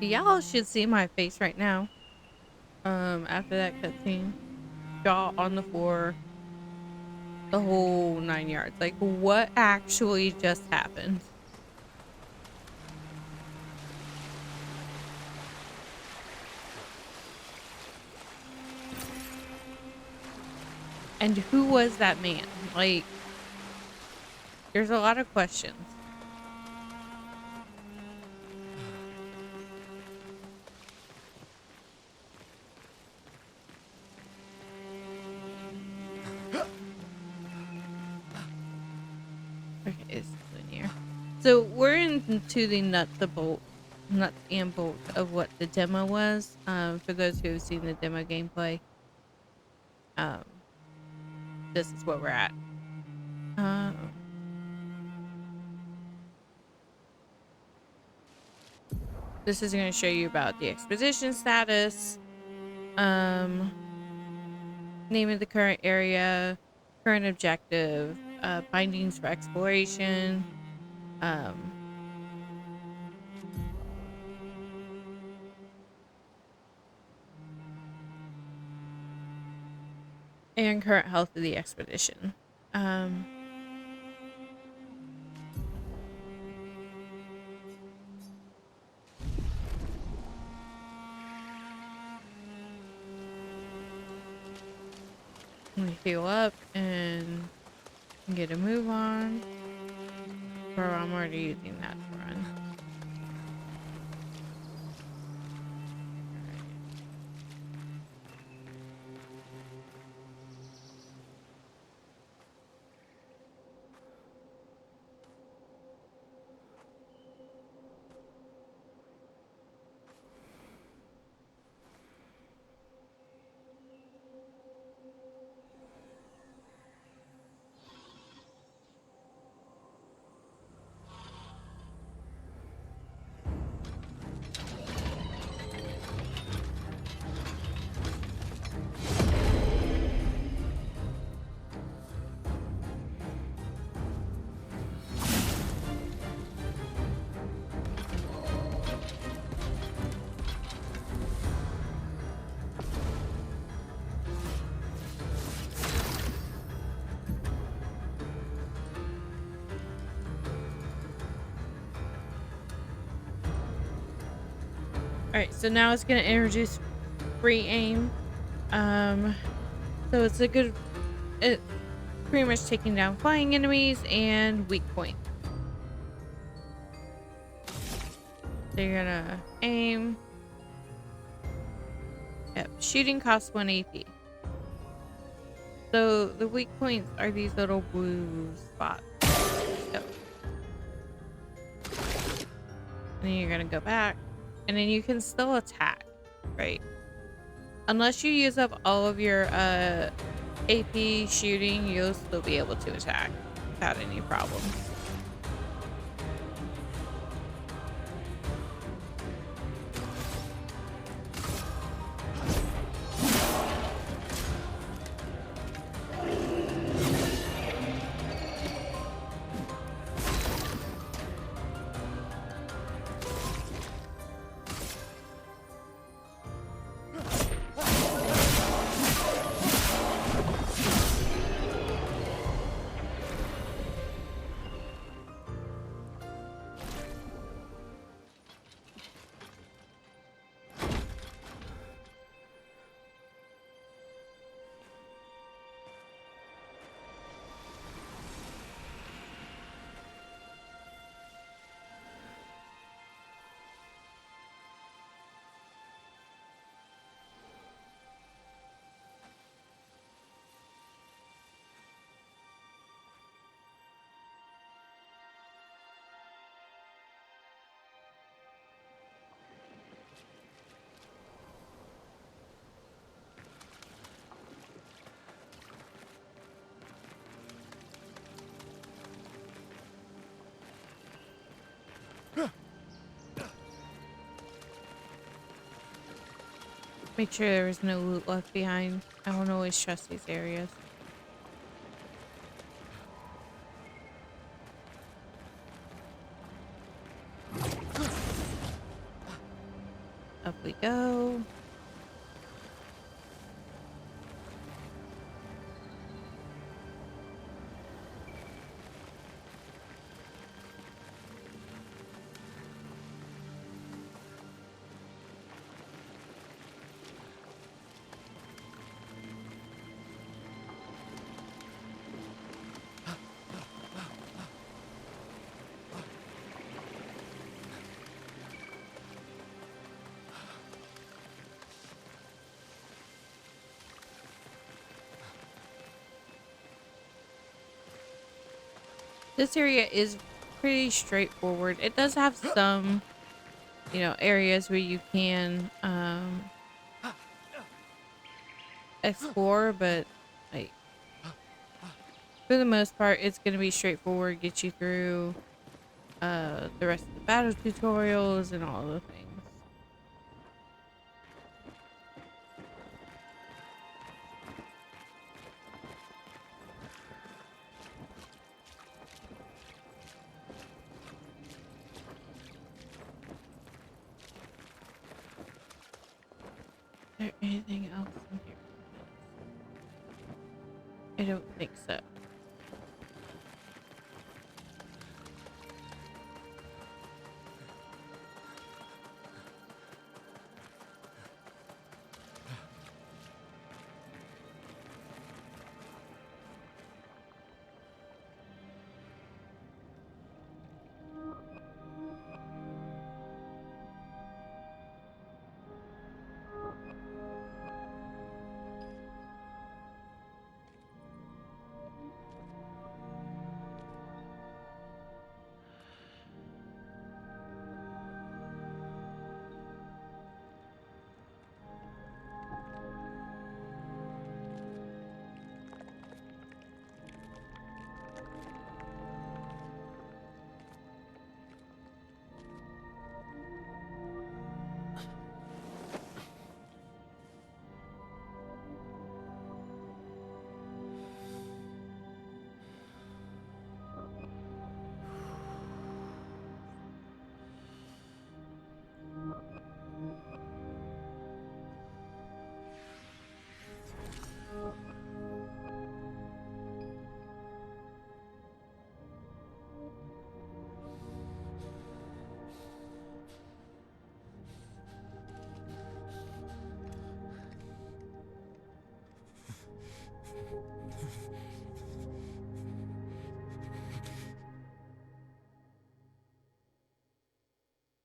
Y'all should see my face right now. After that cutscene, jaw on the floor, the whole 9 yards. Like, what actually just happened? And who was that man? Like, there's a lot of questions. Okay, it's linear. So we're into the nuts and bolts of what the demo was. For those who have seen the demo gameplay, this is what we're at. This is going to show you about the expedition status, name of the current area, current objective, findings for exploration, and current health of the expedition. We heal up and get a move on. Bro, I'm already using that to run. Alright, so now it's going to introduce free aim. So it's pretty much taking down flying enemies and weak points. So you're going to aim. Yep, shooting costs 1 AP. So the weak points are these little blue spots. Yep. And then you're going to go back. And then you can still attack, right? Unless you use up all of your AP shooting, you'll still be able to attack without any problems. Make sure there is no loot left behind. I don't always trust these areas. Up we go. This area is pretty straightforward. It does have some, areas where you can explore, but like for the most part, it's going to be straightforward. Get you through the rest of the battle tutorials and all the things. Is there anything else in here? I don't think so.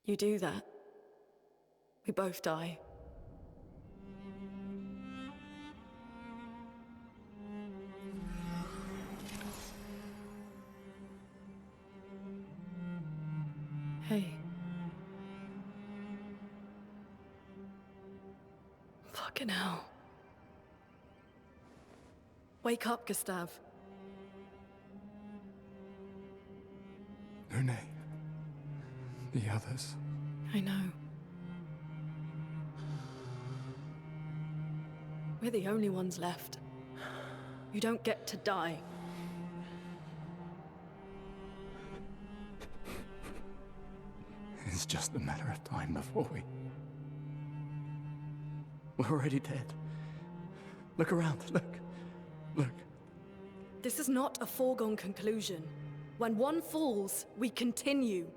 You do that, we both die. Hey. Fucking hell. Wake up, Gustave. Lune. The others. I know. We're the only ones left. You don't get to die. It's just a matter of time before we're already dead. Look around, look. Look. This is not a foregone conclusion. When one falls, we continue.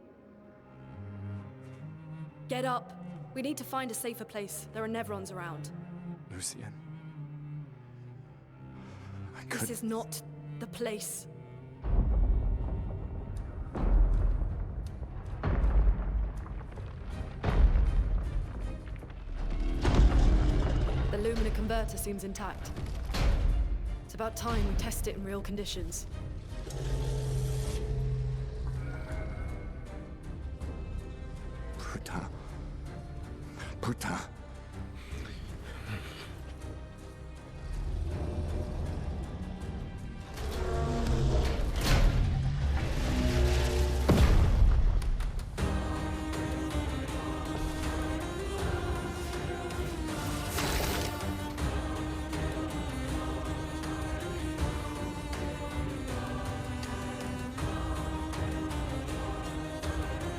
Get up. We need to find a safer place. There are Nevrons around. Lucien. This is not the place. The Lumina converter seems intact. It's about time we test it in real conditions. Putain. Putain.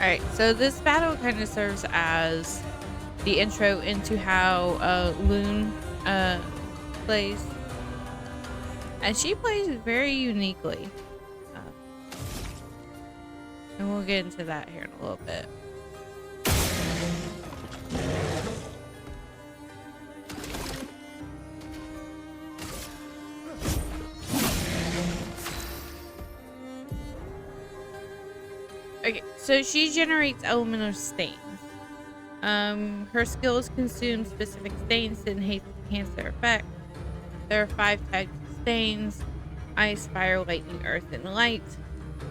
Alright, so this battle kind of serves as the intro into how Lune plays. And she plays very uniquely. And we'll get into that here in a little bit. Okay, so she generates elemental stains. Her skills consume specific stains to enhance their effect. There are 5 types of stains: ice, fire, lightning, earth, and light.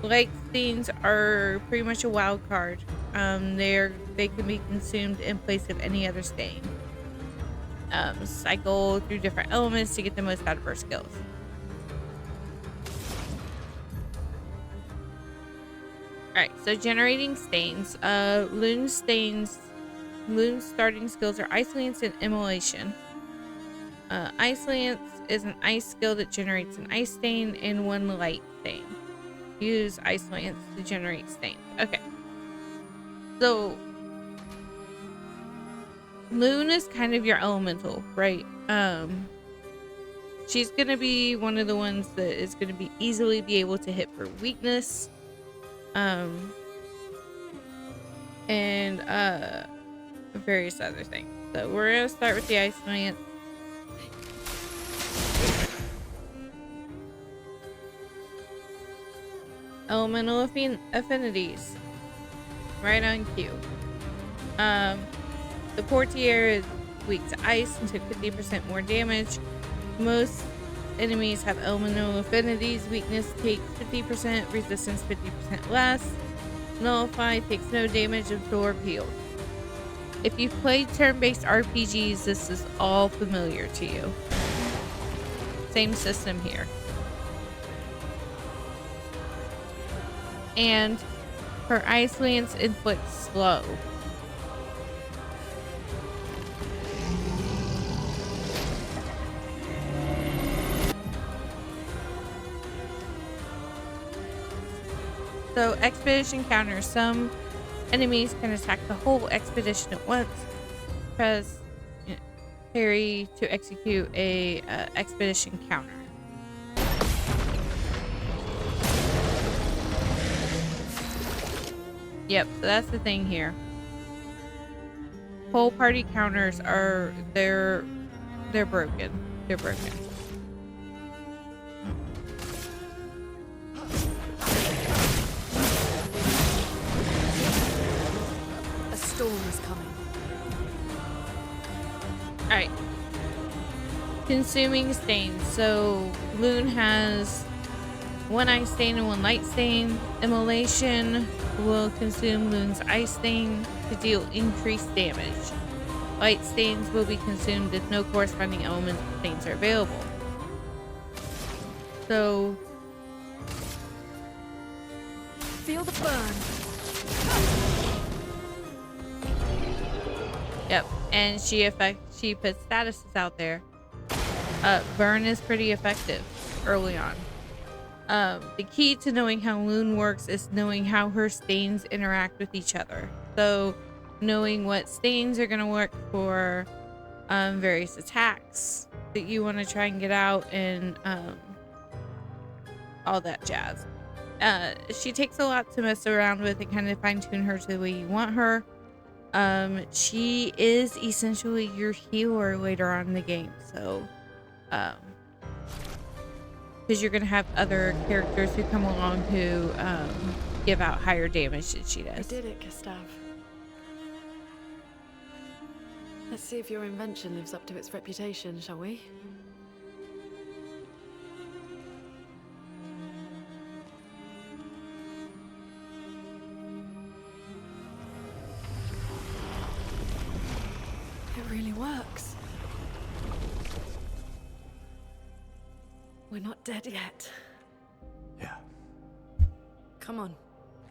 Light stains are pretty much a wild card. They can be consumed in place of any other stain. Cycle through different elements to get the most out of her skills. Alright, so generating stains. Lune's starting skills are Ice Lance and Immolation. Ice Lance is an ice skill that generates an ice stain and 1 light stain. Use Ice Lance to generate stains. Okay. So, Lune is kind of your elemental, right? She's going to be one of the ones that is going to be easily be able to hit for weakness. And various other things. So we're gonna start with the Ice Lance. Elemental affinities. Right on cue. The Portier is weak to ice and took 50% more damage. Most enemies have elemental affinities. Weakness takes 50%, resistance 50% less. Nullify takes no damage, absorb healed. If you've played turn-based RPGs, this is all familiar to you. Same system here. And her Ice Lance inflicts slow. So expedition counters. Some enemies can attack the whole expedition at once. Press parry to execute a expedition counter. Yep, so that's the thing here. Whole party counters are they're broken. They're broken. A Alright. Consuming stains. So Loon has one ice stain and one light stain. Immolation will consume Loon's ice stain to deal increased damage. Light stains will be consumed if no corresponding element stains are available. So feel the burn. Yep, and she puts statuses out there. Burn is pretty effective early on. The key to knowing how Loon works is knowing how her stains interact with each other. So knowing what stains are going to work for various attacks that you want to try and get out, and all that jazz. She takes a lot to mess around with and kind of fine-tune her to the way you want her. She is essentially your healer later on in the game, so because you're gonna have other characters who come along who give out higher damage than she does. We did it, Gustave. Let's see if your invention lives up to its reputation, shall we? It really works. We're not dead yet. Yeah. Come on.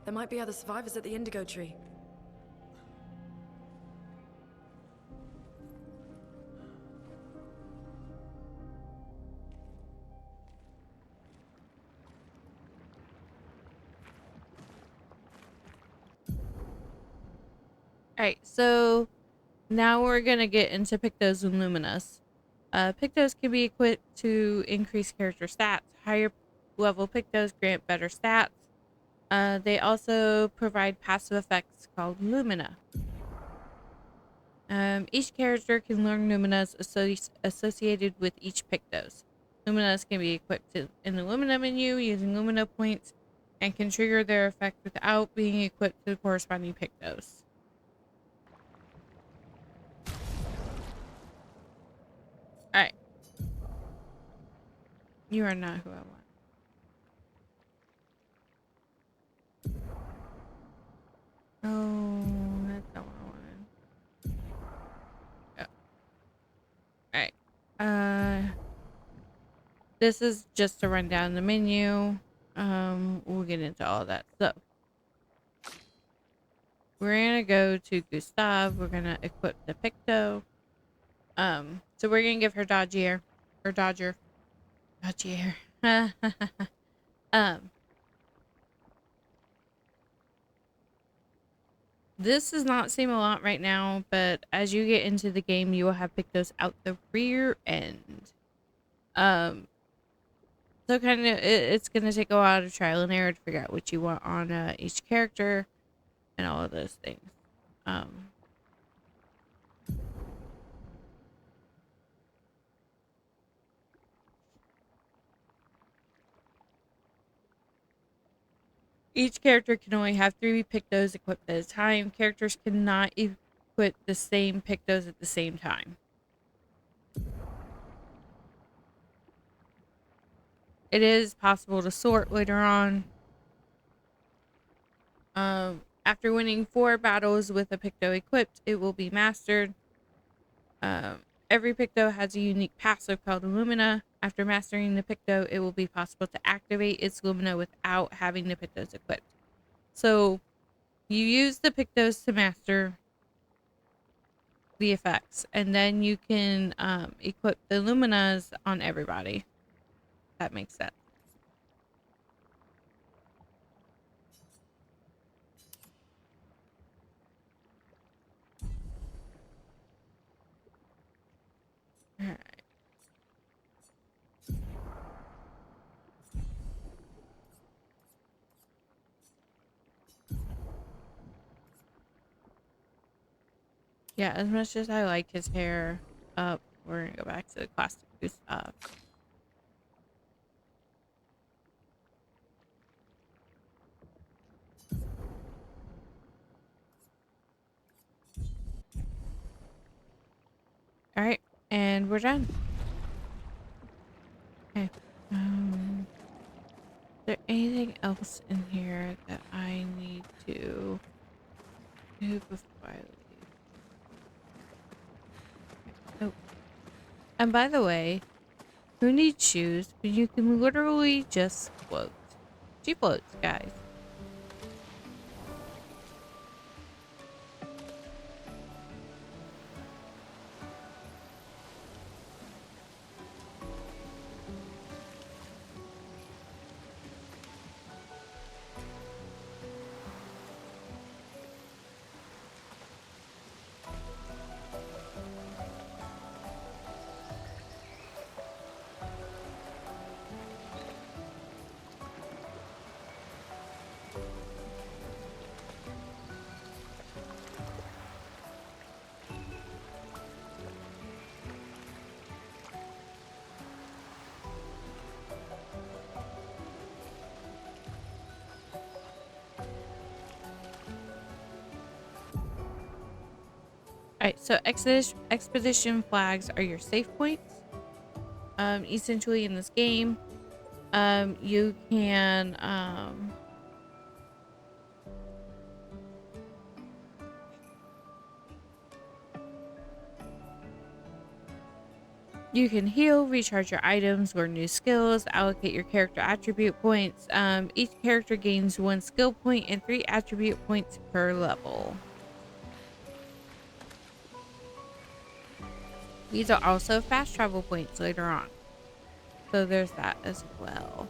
There might be other survivors at the indigo tree. Alright, so now we're gonna get into Pictos and Luminas. Pictos can be equipped to increase character stats. Higher level Pictos grant better stats. They also provide passive effects called Lumina. Each character can learn Luminas associated with each Pictos. Luminas can be equipped in the Lumina menu using Lumina points and can trigger their effect without being equipped to the corresponding Pictos. Alright. You are not who I want. Oh, that's not what I wanted. Oh. Alright. This is just to run down the menu. We'll get into all that. So we're gonna go to Gustave. We're gonna equip the Picto. So we're gonna give her Dodgier. Or Dodger. Dodgier. This does not seem a lot right now, but as you get into the game, you will have Pictos out the rear end. So kind of, it's gonna take a lot of trial and error to figure out what you want on each character and all of those things. Each character can only have 3 Pictos equipped at a time. Characters cannot equip the same Pictos at the same time. It is possible to sort later on. After winning 4 battles with a Picto equipped, it will be mastered. Every Picto has a unique passive called Lumina. After mastering the Picto, it will be possible to activate its Lumina without having the Pictos equipped. So, you use the Pictos to master the effects, and then you can equip the Luminas on everybody. That makes sense. Alright. Yeah, as much as I like his hair up, we're gonna go back to the classic Gustave. Alright, we're done. Okay. Is there anything else in here that I need to do before I leave? Oh. And by the way, who needs shoes when you can literally just float? She floats, guys. Alright, so expedition flags are your safe points. Essentially in this game, you can you can heal, recharge your items, learn new skills, allocate your character attribute points. Each character gains 1 skill point and 3 attribute points per level. These are also fast travel points later on. So there's that as well.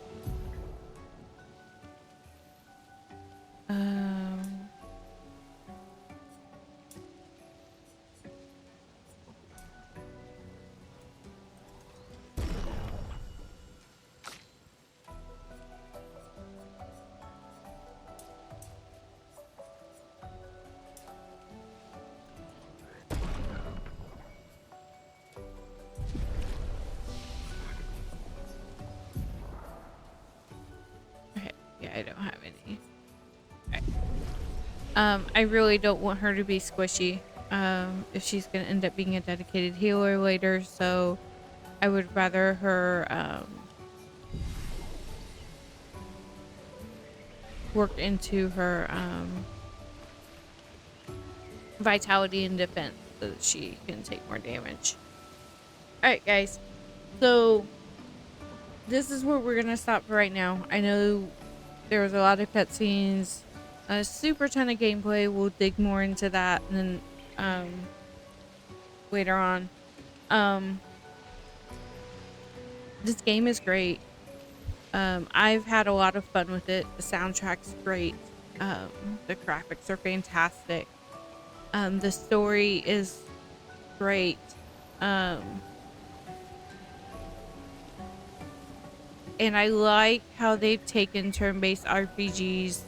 I don't have any. Right. I really don't want her to be squishy if she's going to end up being a dedicated healer later, so I would rather her work into her vitality and defense so that she can take more damage. Alright guys, so this is where we're going to stop for right now. I know there was a lot of cutscenes, a super ton of gameplay. We'll dig more into that and then later on. This game is great. I've had a lot of fun with it. The soundtrack's great. The graphics are fantastic. The story is great. And I like how they've taken turn-based RPGs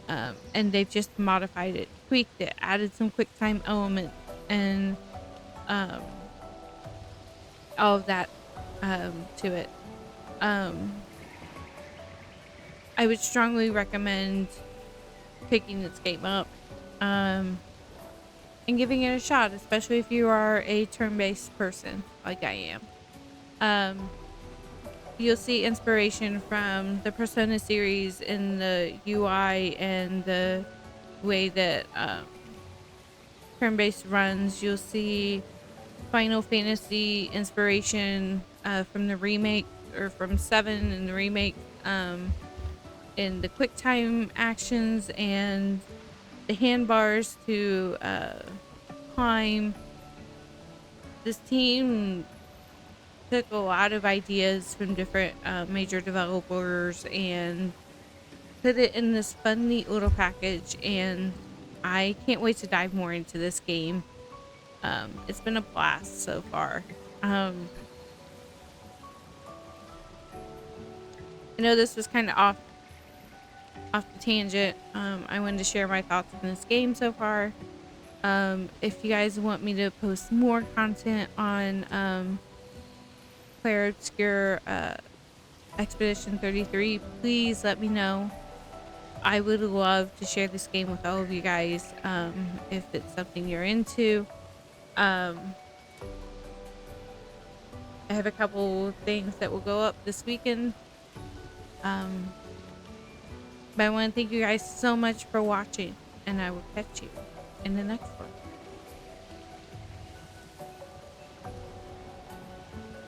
and they've just modified it, tweaked it, added some quick time elements, and all of that to it. I would strongly recommend picking this game up and giving it a shot, especially if you are a turn-based person like I am. You'll see inspiration from the Persona series in the UI and the way that turn-based runs. You'll see Final Fantasy inspiration from the remake, or from 7 and the remake, in the quick time actions and the handbars to climb. This team took a lot of ideas from different major developers and put it in this fun, neat little package, and I can't wait to dive more into this game. It's been a blast so far. I know this was kind of off the tangent. I wanted to share my thoughts on this game so far. If you guys want me to post more content on Clair Obscur Expedition 33, please let me know. I would love to share this game with all of you guys if it's something you're into. have a couple things that will go up this weekend. But I want to thank you guys so much for watching, and I will catch you in the next one.